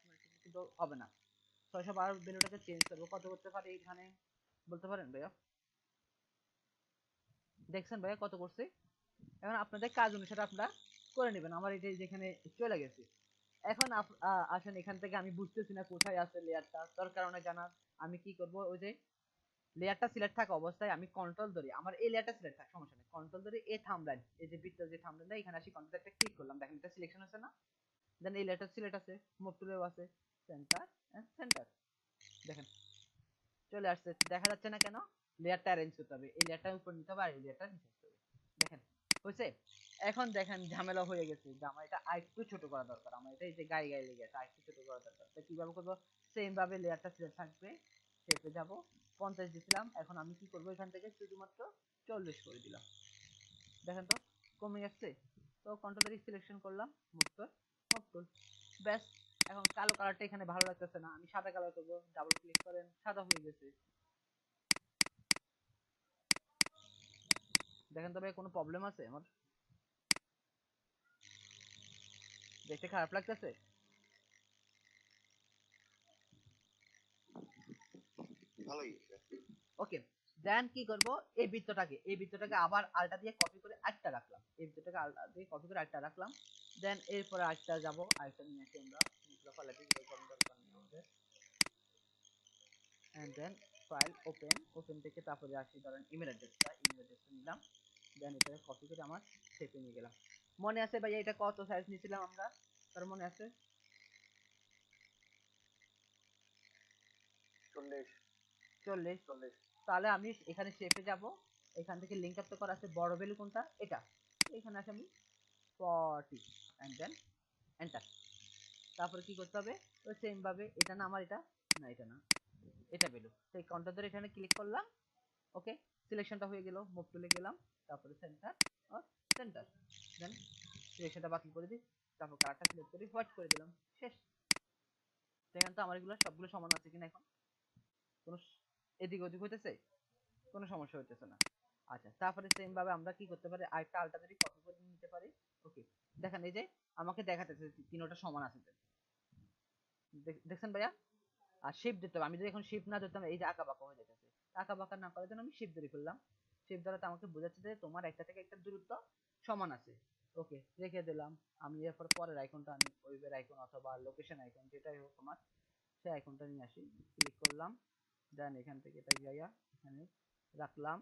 কিন্তু হবে না। 612 ভ্যালুটাকে চেঞ্জ করবো, কত করতে পারি এখানে, বলতে পারেন ভাইয়া? দেখছেন ভাইয়া কত করছি? এখন আপনাদের কাজ অনুসারে আপনারা করে নেবেন। আমার এটা যেখানে চলে গেছে। এখন আসেন এখান থেকে আমি বুঝতেছি না কোথায় আছে লেয়ারটা, তার কারণে জানা আমি কি করব, ওই যে লেয়ারটা সিলেক্ট থাকা অবস্থায় আমি কন্ট্রোল ধরি, আমার এই লেয়ারটা সিলেক্ট থাক সমস্যা নেই, কন্ট্রোল ধরে এই থাম্বলাইন, এই যে বৃত্তের যে থাম্বলাইনটা এখানে আসি কন্ট্রোল একটা ক্লিক করলাম, দেখেন এটা সিলেকশন হচ্ছে না, দেন এই লেয়ারটা সিলেক্ট আছে, মুভ টুলেও আছে, সেন্টার এন্ড সেন্টার, দেখেন চলে আসছে। দেখা যাচ্ছে না কেন? লেয়ারটা অ্যারেঞ্জ করতে হবে, এই লেয়ারটা উপর নিতে হবে আর এই লেয়ারটা নিচে নিতে হবে, দেখেন হয়েছে। এখন দেখেন ঝামেলা হয়ে গেছে যে আমার এটা আরেকটু ছোট করা দরকার, আমার এটা এই যে গায়ে গায়ে লেগে আছে, আরেকটু ছোট করা দরকার। তো কিভাবে করবো? সেম ভাবে লেয়ারটা সিলেক্ট থাকবে, শেপে যাব, 50 দিছিলাম, এখন আমি কি করব, এখান থেকে শুধুমাত্র 40 করে দিলাম, দেখেন তো কমে যাচ্ছে। তো কন্ট্রোল সিলেকশন করলাম, মুভ টুল, মুভ টুল, ব্যাস। এখন কালো কালারটা এখানে ভালো লাগতেছে না, আমি সাদা কালার করবো, ডাবল ক্লিক করেন, সাদা হয়ে গেছে, দেখেন। তবে কোনো প্রবলেম আছে আমার? দেখতে খারাপ লাগতেছে? ভালোই। ওকে, দেন কি করব, এই বৃত্তটাকে আবার আলটা দিয়ে কপি করে আরেকটা রাখলাম, এই বৃত্তটাকে আলটা দিয়ে কপি করে আরেকটা রাখলাম, দেন এরপরে আরেকটা যাব, আরেকটা নিয়ে আসি আমরা, এগুলো ফাইলটি যেটা করার দরকার নেই আমাদের, and then file open, open থেকে তারপরে আসি ধরেন ইমেল অ্যাড্রেসটা নিলাম, দেন এটাকে কপি করে আমার শেপে নিয়ে গেলাম। মনে আছে ভাইয়া এটা কত সাইজ নিয়েছিলাম আমরা? তার মনে আছে? 40 40। 40। তাহলে আমি এখানে শেপে যাব, এখান থেকে লিঙ্ক আপ তো করা আছে, বড় ভ্যালু কোনটা? এটা, এখানে আসে আমি 40 এন্ড দেন এন্টার। তারপরে কি করতে হবে? ওই সেম ভাবে, এটা না আমার, এটা না, এটা না, এটা ভ্যালু, তো এই কাউন্টার ধরে এখানে ক্লিক করলাম, ওকে, সিলেকশনটা হয়ে গেল, মুভ টুলে গেলাম, তারপরে সেন্টার আর সেন্টার, দেন সিলেকশনটা বাকি করে দিই, তারপর কালারটা সিলেক্ট করে হোয়াইট করে দিলাম, শেষ। দেখেন তো আমার এগুলো সবগুলো সমান আছে কিনা এখন, কোনো এদিক ওদিক হইতেছে? কোনো সমস্যা হইতেছে না। আচ্ছা, তারপরে সেম ভাবে আমরা কি করতে পারি, আরেকটা আলটা যদি কপি করে নিতে পারি, ওকে, দেখেন এই যে আমাকে দেখাতেছে তিনটা সমান আছে, দেখছেন ভাইয়া? আর শিফট দিতে হবে, আমি যদি এখন শিফট না ধরতাম এই যে আঁকা বাঁকা হয়ে যেতেছে, আঁকা বাঁকা না করার জন্য আমি শিফট ধরে ফেললাম, শিফট ধরাতে আমাকে বোঝাচ্ছে যে তোমার একটা থেকে একটা দূরত্ব সমান আছে, ওকে, রেখে দিলাম। আমি এরপর পরের আইকনটা আনি, ওয়েবের আইকন অথবা লোকেশন আইকন যেটাই হোক আমার, সেই আইকনটা নিয়ে আসি, ক্লিক করলাম, দেন এখান থেকে এটা যাইয়া এখানে রাখলাম।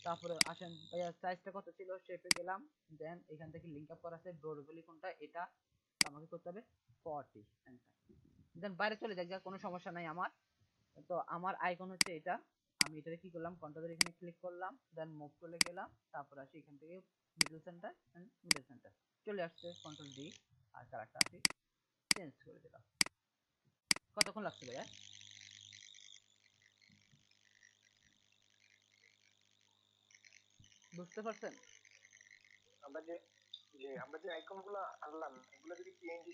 তারপরে আসেন ভাইয়া সাইজটা কত ছিল, শেপে গেলাম, দেন এখান থেকে লিংক আপ করা আছে, ব্রোডবেলি কোনটা, এটা, তো আমাকে করতে হবে 40 এন্টার, দেন বাইরে চলে যাক, কোনো সমস্যা নাই আমার। তো আমার আইকন হচ্ছে এটা, আমি এটাতে কি করলাম, কন্ট্রোলের এখানে ক্লিক করলাম, দেন মুভ চলে গেলাম, তারপর আসি এখান থেকে middle centre and middle centre, চলে আসছে, কন্ট্রোল ডি, আর কালারটা আসি চেঞ্জ করে দিলাম। কতক্ষণ লাগছে ভাইয়া? বুঝতে পারছেন? আমরা যে আমরা যে আইকন গুলো আনলাম এগুলো যদি পিএনজি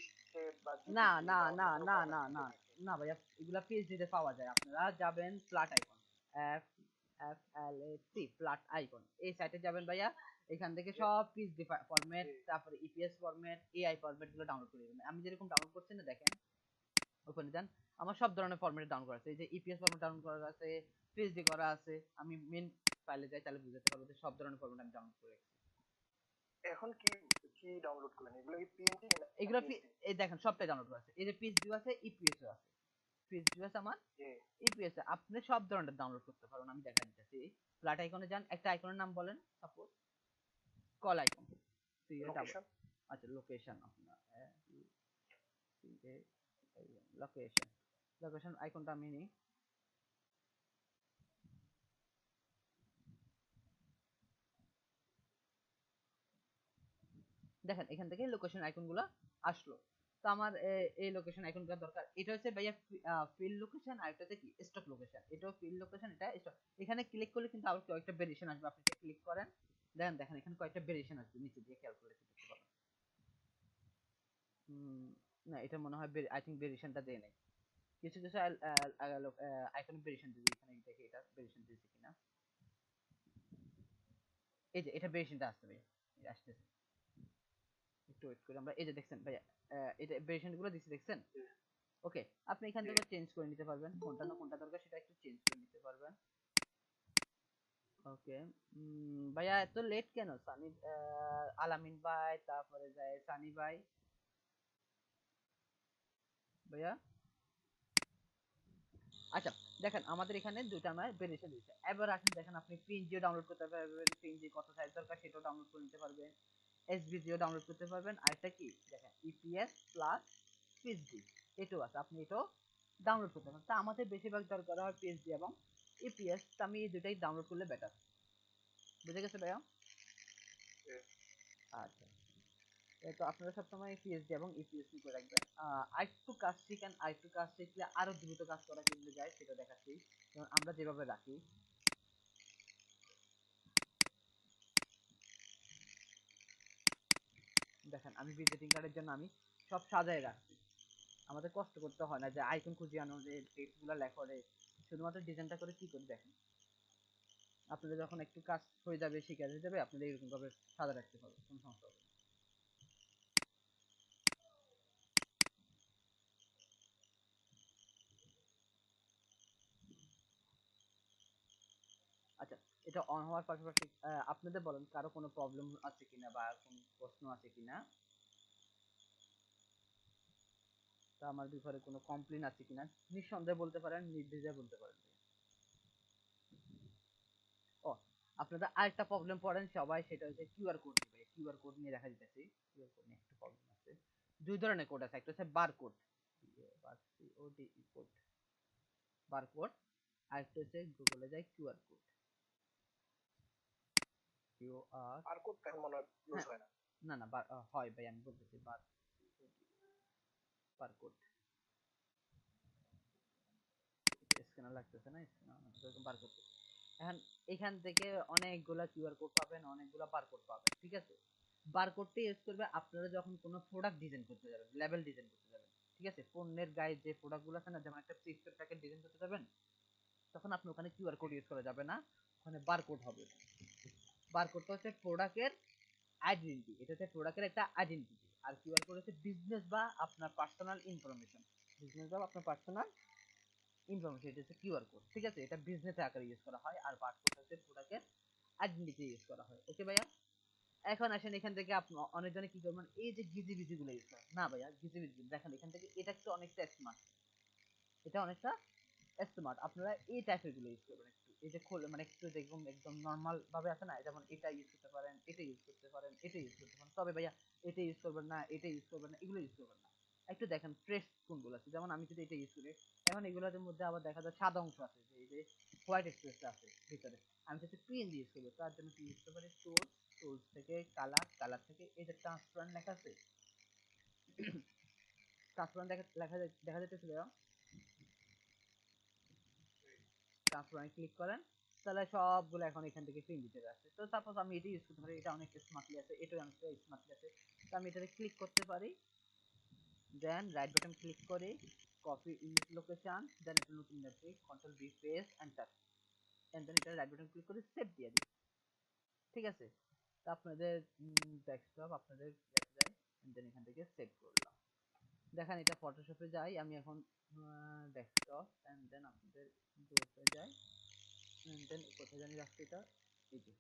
বা না জেপিজি না বা অন্য না কোনো না না ফরম্যাট না মধ্যে থাকে? না ভাইয়া, এগুলা পিএইচডি তে পাওয়া যায়, আপনারা যাবেন flat icon, F F L A C, flat icon, এই সাইটে যাবেন ভাইয়া, এখান থেকে সব পিএইচডি ফরম্যাট, তারপরে ইপিএস ফরম্যাট, এআই ফরম্যাট গুলো ডাউনলোড করে নেবেন। আমি যেরকম ডাউনলোড করছি না, দেখেন ওখানে যান, আমার সব ধরনের ফরম্যাট ডাউনলোড করা আছে, এই যে ইপিএস ফরম্যাট ডাউনলোড করা আছে, পিএইচডি করা আছে, আমি মেন ফাইলে যাই তাহলে বুঝতে পারবো যে সব ধরনের ফরম্যাট আমি ডাউনলোড করে রেখেছি। এখন কি কি ডাউনলোড করলেন? এগুলো কি পিএনজি না এগুলো পিএসডি? এই দেখেন সবটাই ডাউনলোড করা আছে, এই যে পিএইচডি আছে, ইপিএস আছে, পিএইচডি আছে আমার, যে ইপিএস আপনি সব ধরনের ডাউনলোড করতে পারেন, আমি দেখা দিতেছি। ফ্ল্যাট আইকনে যান, একটা আইকনের নাম বলেন, সাপোজ কল আইকন, লোকেশন। আচ্ছা লোকেশন, আপনার লোকেশন, লোকেশন আইকনটা আমি নিই, দেখেন এখান থেকে লোকেশন আইকনগুলো আসলো। তো আমার এই লোকেশন আইকনগুলো দরকার, এটা হচ্ছে ভাইয়া ফিল্ড লোকেশন, আর এটা হচ্ছে কি স্টক লোকেশন, এটাও ফিল্ড লোকেশন, এটা স্টক। এখানে ক্লিক করলে কিন্তু আবার কয়েকটা ভেরিয়েশন আসবে, আপনি এটা ক্লিক করেন, দেখেন দেখেন এখানে কয়েকটা ভেরিয়েশন আসবে, নিচে দিয়ে খেয়াল করে দেখতে পাবেন। না এটা মনে হয় আই থিঙ্ক ভেরিয়েশনটা দেয় নাই, কিছু কিছু আইকনিক ভেরিয়েশন দিয়েছি, এখানে দেখে এটা ভেরিয়েশন দিয়েছি কিনা, এই যে এটা ভেরিয়েশনটা আসছে ভাইয়া, এই আসতেছে, একটু ওয়েট করে আমরা, এই যে দেখছেন ভাইয়া, এটা ভেরিয়েশন গুলো দিচ্ছি, দেখছেন? ওকে, আপনি এখান থেকে চেঞ্জ করে নিতে পারবেন, কোনটা না কোনটা দরকার সেটা একটু চেঞ্জ করে নিতে পারবেন। ওকে, ভাইয়া এত লেট কেন? সানি আলামিন ভাই, তারপরে যায় সানি ভাই। ভাইয়া আচ্ছা, দেখেন আমাদের এখানে দুইটা আমার বেরিয়েছে দিয়েছে। এবার আসেন দেখেন, আপনি পিএনজিও ডাউনলোড করতে পারবেন, পিএনজি কত সাইজ দরকার সেটাও ডাউনলোড করে নিতে পারবেন, এসভিজিও ডাউনলোড করতে পারবেন। আরেকটা কি দেখেন, ইপিএস প্লাস পিএসডি, এটাও আছে, আপনি এটাও ডাউনলোড করতে পারেন। তা আমাদের বেশিরভাগ দরকার হয় পিএসডি এবং ইপিএস, আমি এই দুটাই ডাউনলোড করলে বেটার। বুঝে গেছে ভাইয়া? আচ্ছা, তো আপনারা সবসময় পিএসডি এবং ইপিএস করে রাখবেন। আরেকটু কাজ শিখেন, আরেকটু কাজ শিখলে আরো দ্রুত কাজ করা কিন্তু যায়, সেটা দেখাচ্ছি। যেমন আমরা যেভাবে রাখি, দেখেন আমি ভিজিটিং কার্ডের জন্য আমি সব সাজায় রাখছি, আমাদের কষ্ট করতে হয় না যে আইকন খুঁজে আনো, যে টেক্সট গুলো লেখা, শুধুমাত্র ডিজাইনটা করে কি করি দেখেন। আপনাদের যখন একটু কাজ হয়ে যাবে, শিখে হয়ে যাবে, আপনাদের এরকম ভাবে সাজা রাখতে হবে, কোনো সমস্যা হবে না। আচ্ছা, এটা অন হওয়ার পাশাপাশি আপনাদের বলেন কারো কোনো প্রবলেম আছে কিনা বা কোনো প্রশ্ন আছে কিনা, তা আমার ব্যাপারে কোনো কমপ্লেন আছে কিনা নিঃসন্দেহে বলতে পারেন, নির্দ্বিধায় বলতে পারেন। ও, আপনাদের আরেকটা প্রবলেম পড়েন সবাই, সেটা হচ্ছে কিউআর কোড নিয়ে। কিউআর কোড নিয়ে দেখা দিতেছি, কিউআর কোড নিয়ে একটু প্রবলেম আছে। দুই ধরনের কোড আছে, একটা হচ্ছে বারকোড, কোড, বারকোড, আর একটা হচ্ছে গুগলে যায় কিউআর কোড, কিউআর। আর কোড টাইম মনে হয় ইউজ হ্যাঁ, হয় না। না না হয় ভাই, আমি বলতেছি বারকোড, স্ক্যানার লাগতেছে না, স্ক্যানার বারকোড। এখন এখান থেকে অনেকগুলা কিউআর কোড পাবেন, অনেকগুলা বারকোড পাবেন, ঠিক আছে। বারকোডটি ইউজ করবে আপনারা যখন কোনো প্রোডাক্ট ডিজাইন করতে যাবেন, লেবেল ডিজাইন করতে যাবেন, ঠিক আছে। পণ্যের গায়ে যে প্রোডাক্টগুলো আছে না, যেমন একটা চিপসের প্যাকেট ডিজাইন করতে যাবেন, তখন আপনি ওখানে কিউআর কোড ইউজ করা যাবে না, ওখানে বারকোড হবে। বারকোডটা হচ্ছে প্রোডাক্টের আইডেন্টিটি, এটা হচ্ছে প্রোডাক্টের একটা আইডেন্টিটি। আর কিউআর কোড হচ্ছে বিজনেস বা আপনার পার্সোনাল ইনফরমেশন, বিজনেস বা আপনার পার্সোনাল ইনফরমেশন, এটা হচ্ছে কিউআর কোড, ঠিক আছে। এটা বিজনেস আকারে ইউজ করা হয়, আর বারকোডটা হচ্ছে প্রোডাক্টের আইডেন্টিটি ইউজ করা হয়। ওকে ভাইয়া, এখন আসেন এখান থেকে আপনি অনেকজনে কি করবেন, এই যে গিজিবিজি গুলো ইউজ করেন না ভাইয়া, গিজিবিজি দেখেন এখান থেকে, এটা একটু অনেকটা স্মার্ট, এটা অনেকটা স্মার্ট, আপনারা এই টাইপের গুলো ইউজ করবেন একটু। এই যে খোলে মানে একটু দেখুন একদম নর্মাল ভাবে আছে না, যেমন এটা ইউজ করতে পারেন, এটা ইউজ করতে পারেন, এটা ইউজ করতে পারেন, তবে ভাইয়া এটা ইউজ করবেন না, এটা ইউজ করবেন না, এগুলো ইউজ করবেন না। একটু দেখেন ফ্রেশ কোনগুলো আছে, যেমন আমি যদি এটা ইউজ করি, এখন এগুলোর মধ্যে আবার দেখা যায় সাদা অংশ আছে, যে এই যে হোয়াইট এক্সপ্রেসটা আছে ভিতরে, আমি যদি পিএনজি ইউজ করবো, তার জন্য কি ইউজ করতে পারি, টুলস, টুলস থেকে কালার, কালার থেকে এই যে ট্রান্সপারেন্ট লেখা আছে, ট্রান্সপারেন্ট দেখা যাচ্ছে ভাইয়া, ট্রান্সপারেন্ট ক্লিক করেন, তাহলে সবগুলো এখন এখান থেকে পিএনজি চলে আসছে। তো সাপোজ আমি এটা ইউজ করতে পারি, এটা অনেক স্মার্টলি আছে, এটা অনেকটা স্মার্টলি আছে, তো আমি এটাতে ক্লিক করতে পারি, দেন রাইট বাটন ক্লিক করে কপি ইমেজ লোকেশন, দেন একটা নতুন image, control V paste enter, and then এটা রাইট বাটন ক্লিক করে সেভ দিয়ে দিই, ঠিক আছে। তো আপনাদের ডেস্কটপ আপনাদের ইয়াতে যায়, এন্ড দেন এখান থেকে সেভ করলাম। দেখেন এটা ফটোশপে যাই, আমি এখন ডেস্কটপ, এন্ড দেন আপনাদের গ্রুপে যাই, এন্ড দেন কোথায় জানি রাখছি এটা, এই যে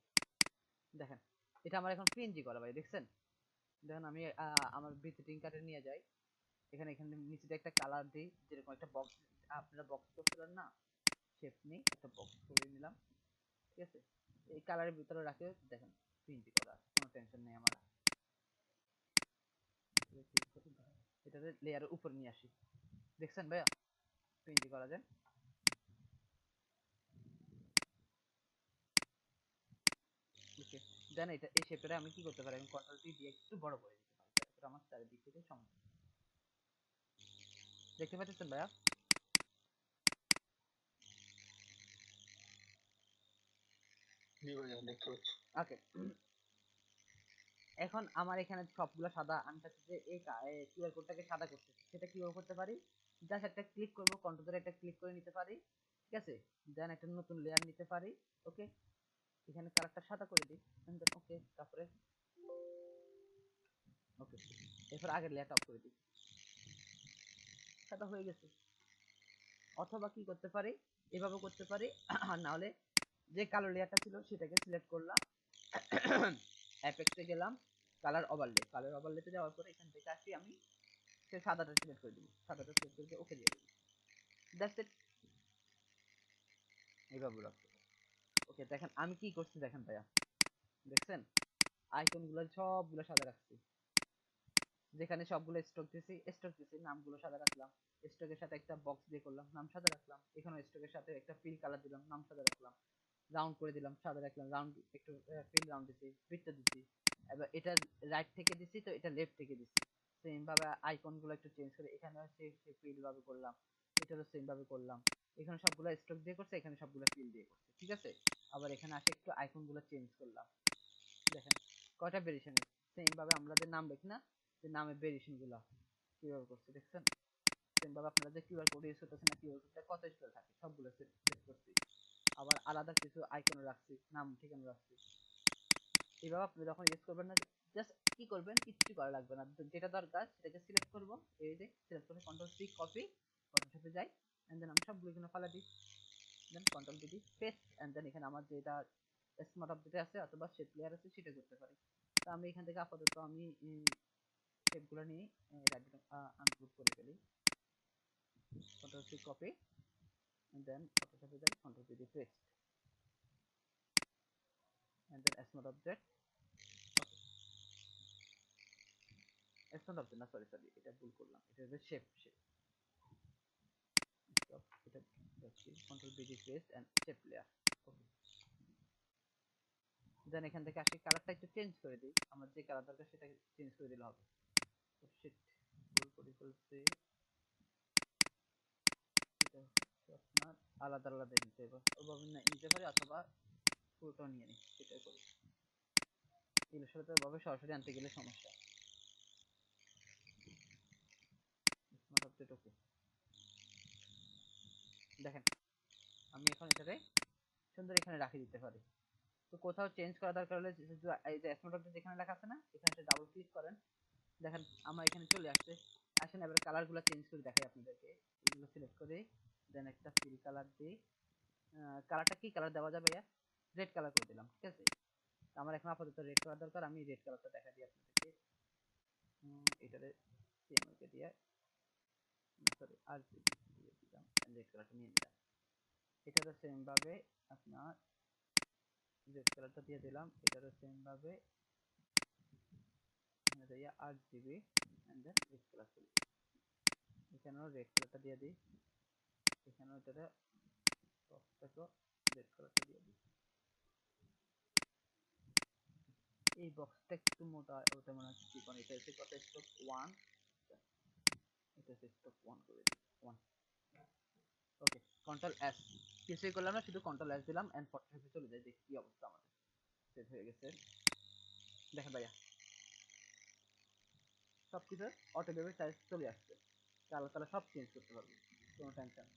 দেখেন, এটা আমার এখন পিএনজি করা ভাই, দেখছেন। দেখেন আমি আমার ভিজিটিং কার্ডে নিয়ে যাই, এখানে এখানে নিচে একটা কালার দিই, যেরকম একটা বক্স, আপনারা বক্স করছিলেন না, শেপ নিই একটা বক্স করে নিলাম, ঠিক আছে। এই কালারের ভিতরে রাখে দেখেন পিএনজি করা আছে, কোনো টেনশন নেই আমার। এটাতে লেয়ারের উপর নিয়ে আসি, দেখছেন ভাইয়া পিএনজি করা যায়। ওকে, দেন এটা এই শেপটা আমি কি করতে পারি, আমি কন্ট্রোল টি দিয়ে একটু বড় করে দিতে পারি, যাতে করে আমার চারিদিক থেকে সমস্যা, দেখতে পাচ্ছেন ভাইয়া। জি ভাইয়া দেখতে পাচ্ছি। ওকে, এখন আমার এখানে সবগুলো সাদা, আমি চাচ্ছি যে এই কিউআর কোডটাকে সাদা করতে, সেটা কিভাবে করতে পারি, জাস্ট একটা ক্লিক করব, কন্ট্রোল ধরে একটা ক্লিক করে নিতে পারি, ঠিক আছে। দেন একটা নতুন লেয়ার নিতে পারি, ওকে, এখানে কালারটা সাদা করে দিই, ওকে, তারপরে ওকে, এরপর আগের লেয়ারটা অফ করে দিই, সাদা হয়ে গেছে। অথবা কি করতে পারি, এভাবে করতে পারি, আর না হলে যে কালো লেয়ারটা ছিল সেটাকে সিলেক্ট করলাম, অ্যাপেক্সে গেলাম, কালার ওভারলেতে যাওয়ার পরে এখান থেকে আসি আমি সে সাদাটা সিলেক্ট করে দিব, সাদাটা সিলেক্ট করে দিয়ে ওকে দিয়ে দেবো। দ্যাটস ইট, এইভাবে রাখতে। ওকে দেখেন আমি কি করছি দেখেন ভাইয়া, দেখছেন আইকন গুলো সবগুলো সাদা রাখছি, যেখানে সবগুলো স্টক দিছি নামগুলো সাদা রাখলাম, স্টকের সাথে একটা বক্স দিয়ে করলাম নাম সাদা রাখলাম, এখানে স্টকের সাথে একটা ফিল কালার দিলাম নাম সাদা রাখলাম, রাউন্ড করে দিলাম সাদা রাখলাম, রাউন্ড একটু ফিল রাউন্ড দিছি, বৃত্ত দিছি, এবার এটা রাইট থেকে দিছি তো এটা লেফট থেকে দিছি, সেম ভাবে আইকন গুলো একটু চেঞ্জ করে এখানে ফিল ভাবে করলাম, এটারও সেম ভাবে করলাম, এখানে সবগুলো স্টক দিয়ে করছে, এখানে সবগুলো ফিল দিয়ে করছে, ঠিক আছে। আবার এখানে আসে একটু আইকন গুলো চেঞ্জ করলাম, দেখেন কয়টা ভেরিয়েশন আছে, সেম ভাবে আমরা যে নাম দেখি না, যে নামের ভেরিয়েশন গুলো কিভাবে করছে দেখছেন, সেম ভাবে আপনারা যে কিউআর কোড ইউজ করতেছেন না, কিউআর কোডটা কত স্পেল থাকে সবগুলো সেট করছি, আবার আলাদা কিছু আইকন রাখছি, নাম ঠিকানা রাখছি। এইভাবে আপনি যখন ইউজ করবেন না, জাস্ট কি করবেন, কিচ্ছু করা লাগবে না, যেটা দরকার সেটাকে সিলেক্ট করব, এই যে সিলেক্ট করে কন্ট্রোল সি কপি, ফটোশপে যাই, এন্ড দেন আমি সবগুলো এখানে ফালা দিই, দেন কন্ট্রোল ভি দিই পেস্ট, এন্ড দেন এখানে আমার যেটা স্মার্ট অবজেক্ট আছে অথবা শেপ লেয়ার আছে সেটা করতে পারি। তো আমি এখান থেকে আপাতত আমি শেপগুলো নিয়ে রাইট বাটন আনগ্রুপ করে ফেলি, control C copy, and then ফটোশপে যাই, কন্ট্রোল ভি দিই paste, and then smart object, okay smart object না, সরি এটা ভুল করলাম, এটা হচ্ছে শেপ, stop, এটা যাচ্ছি কন্ট্রোল ভি দিই paste and shape layer, okay. Then এখান থেকে আসি কালারটা একটু চেঞ্জ করে দিই, আমার যে কালার দরকার সেটা চেঞ্জ করে দিলে হবে। ও শিট, ভুল করে ফেলছি, এটা হচ্ছে আপনার আলাদা আলাদা নিতে হবে, ওভাবে নিতে পারি অথবা পুরোটা নিয়ে নিই, সেটাই করি, ইলাস্ট্রেটর ভাবে সরাসরি আনতে গেলে সমস্যা। স্মার্ট অবজেক্ট, ওকে দেখেন আমি এখন এটারে সুন্দর এখানে রাখি দিতে পারি। তো কোথাও চেঞ্জ করা দরকার হলে এই যে স্মার্ট অবজেক্ট যেখানে লেখা আছে না, এখানে এসে ডাবল ক্লিক করেন, দেখেন আমার এখানে চলে আসছে। আসেন এবার কালার গুলো চেঞ্জ করে দেখাই আপনাদেরকে, এগুলো সিলেক্ট করে দেন একটা ফিল কালার দিই, কালারটা কি কালার দেওয়া যাবে, রেড কালার করে দিলাম, ঠিক আছে। আমার এখন আপাতত রেড কালার দরকার, আমি রেড কালারটা দেখা দিই আপনাদেরকে, এটারে সিএমএল কে দিয়ে, না সরি আরজিবি দিয়ে দিলাম, রেড কালারটা নিয়ে নিলাম, এটারও সেম ভাবে আপনার রেড কালারটা দিয়ে দিলাম, এটারও সেম ভাবে এখানে দিয়ে RGB and then red colour করি, এখানেও রেড কালারটা দিয়ে দিই, এখানেও এটারে বক্সটাকে রেড কালারটা দিয়ে দিই, এই বক্সটা একটু মোটা ওটা মনে হচ্ছে চিকন, এটা হচ্ছে কত স্টক 1, এটা হচ্ছে স্টক 1 করে দিই 1, ওকে কন্ট্রোল এস, কিছুই করলাম না, শুধু কন্ট্রোল এস দিলাম এন্ড ফটোশপে চলে যাই, দেখি কি অবস্থা আমাদের সেট হয়ে গেছে। দেখেন ভাইয়া সবকিছু অটোমেটিক সাইজ চলে আসছে, কালার কালার সব চেঞ্জ করতে পারবে, কোনো টেনশন।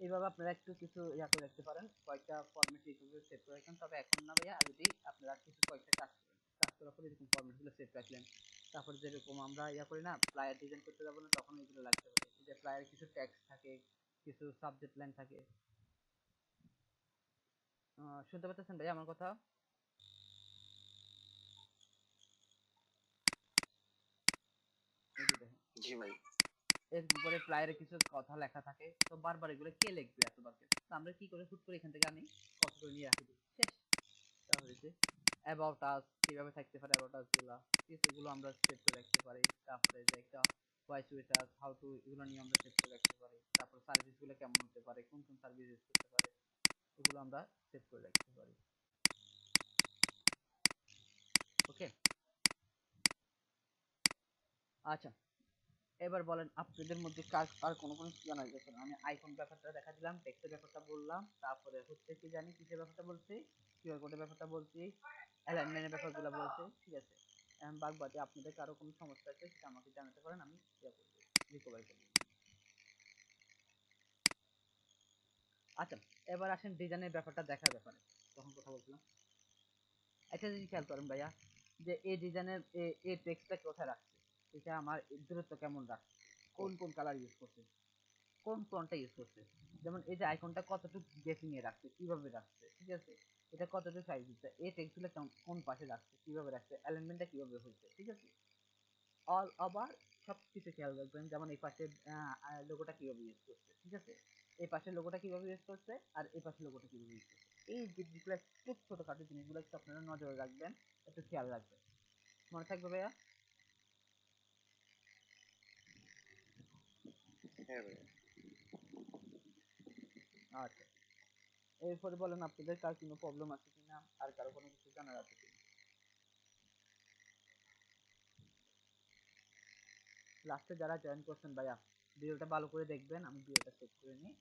এইভাবে আপনারা একটু কিছু ইয়া করে রাখতে পারেন, কয়েকটা ফরম্যাট এইভাবে সেভ করে রাখেন, তবে এখন না ভাইয়া, যদি আপনারা কিছু কয়েকটা কাজ করেন, কাজ করার পরে এরকম ফরম্যাট গুলো সেভ রাখলেন, তারপর যেরকম আমরা ইয়া করি না ফ্লায়ার ডিজাইন করতে যাবো না, তখন এগুলো লাগতে পারে, যে ফ্লায়ার কিছু টেক্সট থাকে, কিছু সাবজেক্ট লাইন থাকে। শুনতে পাচ্ছেন ভাই আমার কথা? এই যে দেখেন জি ভাই। এর উপরে ফ্লায়ারে কিছু কথা লেখা থাকে, তো বারবার এগুলো কে লিখবে এতবার করে, তো আমরা কি করে হুট করে এখান থেকে আনি, কপি করে নিয়ে রাখি দিই, শেষ। তাহলে যে অ্যাবাউট আস কিভাবে থাকতে পারে, অ্যাবাউট আস গুলা কিছুগুলো আমরা সেভ করে রাখতে পারি, তারপরে যে একটা voice with us how to, এগুলো নিয়ে আমরা সেভ করে রাখতে পারি, তারপর সার্ভিস গুলো কেমন হতে পারে, কোন কোন সার্ভিস ইউজ করতে পারে, এগুলো আমরা সেভ করে রাখতে পারি। ওকে আচ্ছা, এবার বলেন আপনাদের মধ্যে কার আর কোনো কোনো কিছু জানা গেছে, আমি আইকন ব্যাপারটা দেখা দিলাম, টেক্সটের ব্যাপারটা বললাম, তারপরে হচ্ছে কি জানি কিসের ব্যাপারটা বলছি, কিউআর কোডের ব্যাপারটা বলছি, অ্যালাইনমেন্টের ব্যাপারগুলো বলছি, ঠিক আছে। এখন বাদ বাকি আপনাদের কারো কোনো সমস্যা আছে সেটা আমাকে জানাতে পারেন, আমি ইয়া করবো, রিকভারি করবো। আচ্ছা এবার আসেন ডিজাইনের ব্যাপারটা দেখার ব্যাপারে, তখন কথা বলছিলাম, একটা জিনিস খেয়াল করেন ভাইয়া, যে এই ডিজাইনের এই টেক্সটটা কোথায় রাখছে, এটা আমার দূরত্ব কেমন রাখছে, কোন কোন কালার ইউজ করছে, কোন ফন্টটা ইউজ করছে, যেমন এই যে আইকনটা কতটুকু গেসিং এ রাখছে, কিভাবে রাখছে, ঠিক আছে, এটা কতটুকু সাইজ দিচ্ছে, এই টেক্সট গুলো কোন পাশে রাখছে, কিভাবে রাখছে, অ্যালাইনমেন্টটা কিভাবে হয়েছে, ঠিক আছে। অল ওভার সব কিছু খেয়াল রাখবেন, যেমন এই পাশে লোগোটা কিভাবে ইউজ করছে, ঠিক আছে, এই পাশের লোগোটা কিভাবে ইউজ করছে আর এই পাশের লোগোটা কিভাবে ইউজ করছে, এই জিনিসগুলো একটু ছোটখাটো জিনিসগুলো একটু আপনারা নজরে রাখবেন, একটু খেয়াল রাখবেন, মনে থাকবে ভাইয়া? হ্যাঁ ভাই। আচ্ছা, এরপরে বলেন আপনাদের কার কোনো প্রবলেম আছে কিনা, আর কারো কোনো কিছু জানার আছে কিনা। লাস্টে যারা জয়েন করছেন ভাইয়া, ভিডিওটা ভালো করে দেখবেন, আমি ভিডিওটা চেক করে নিই।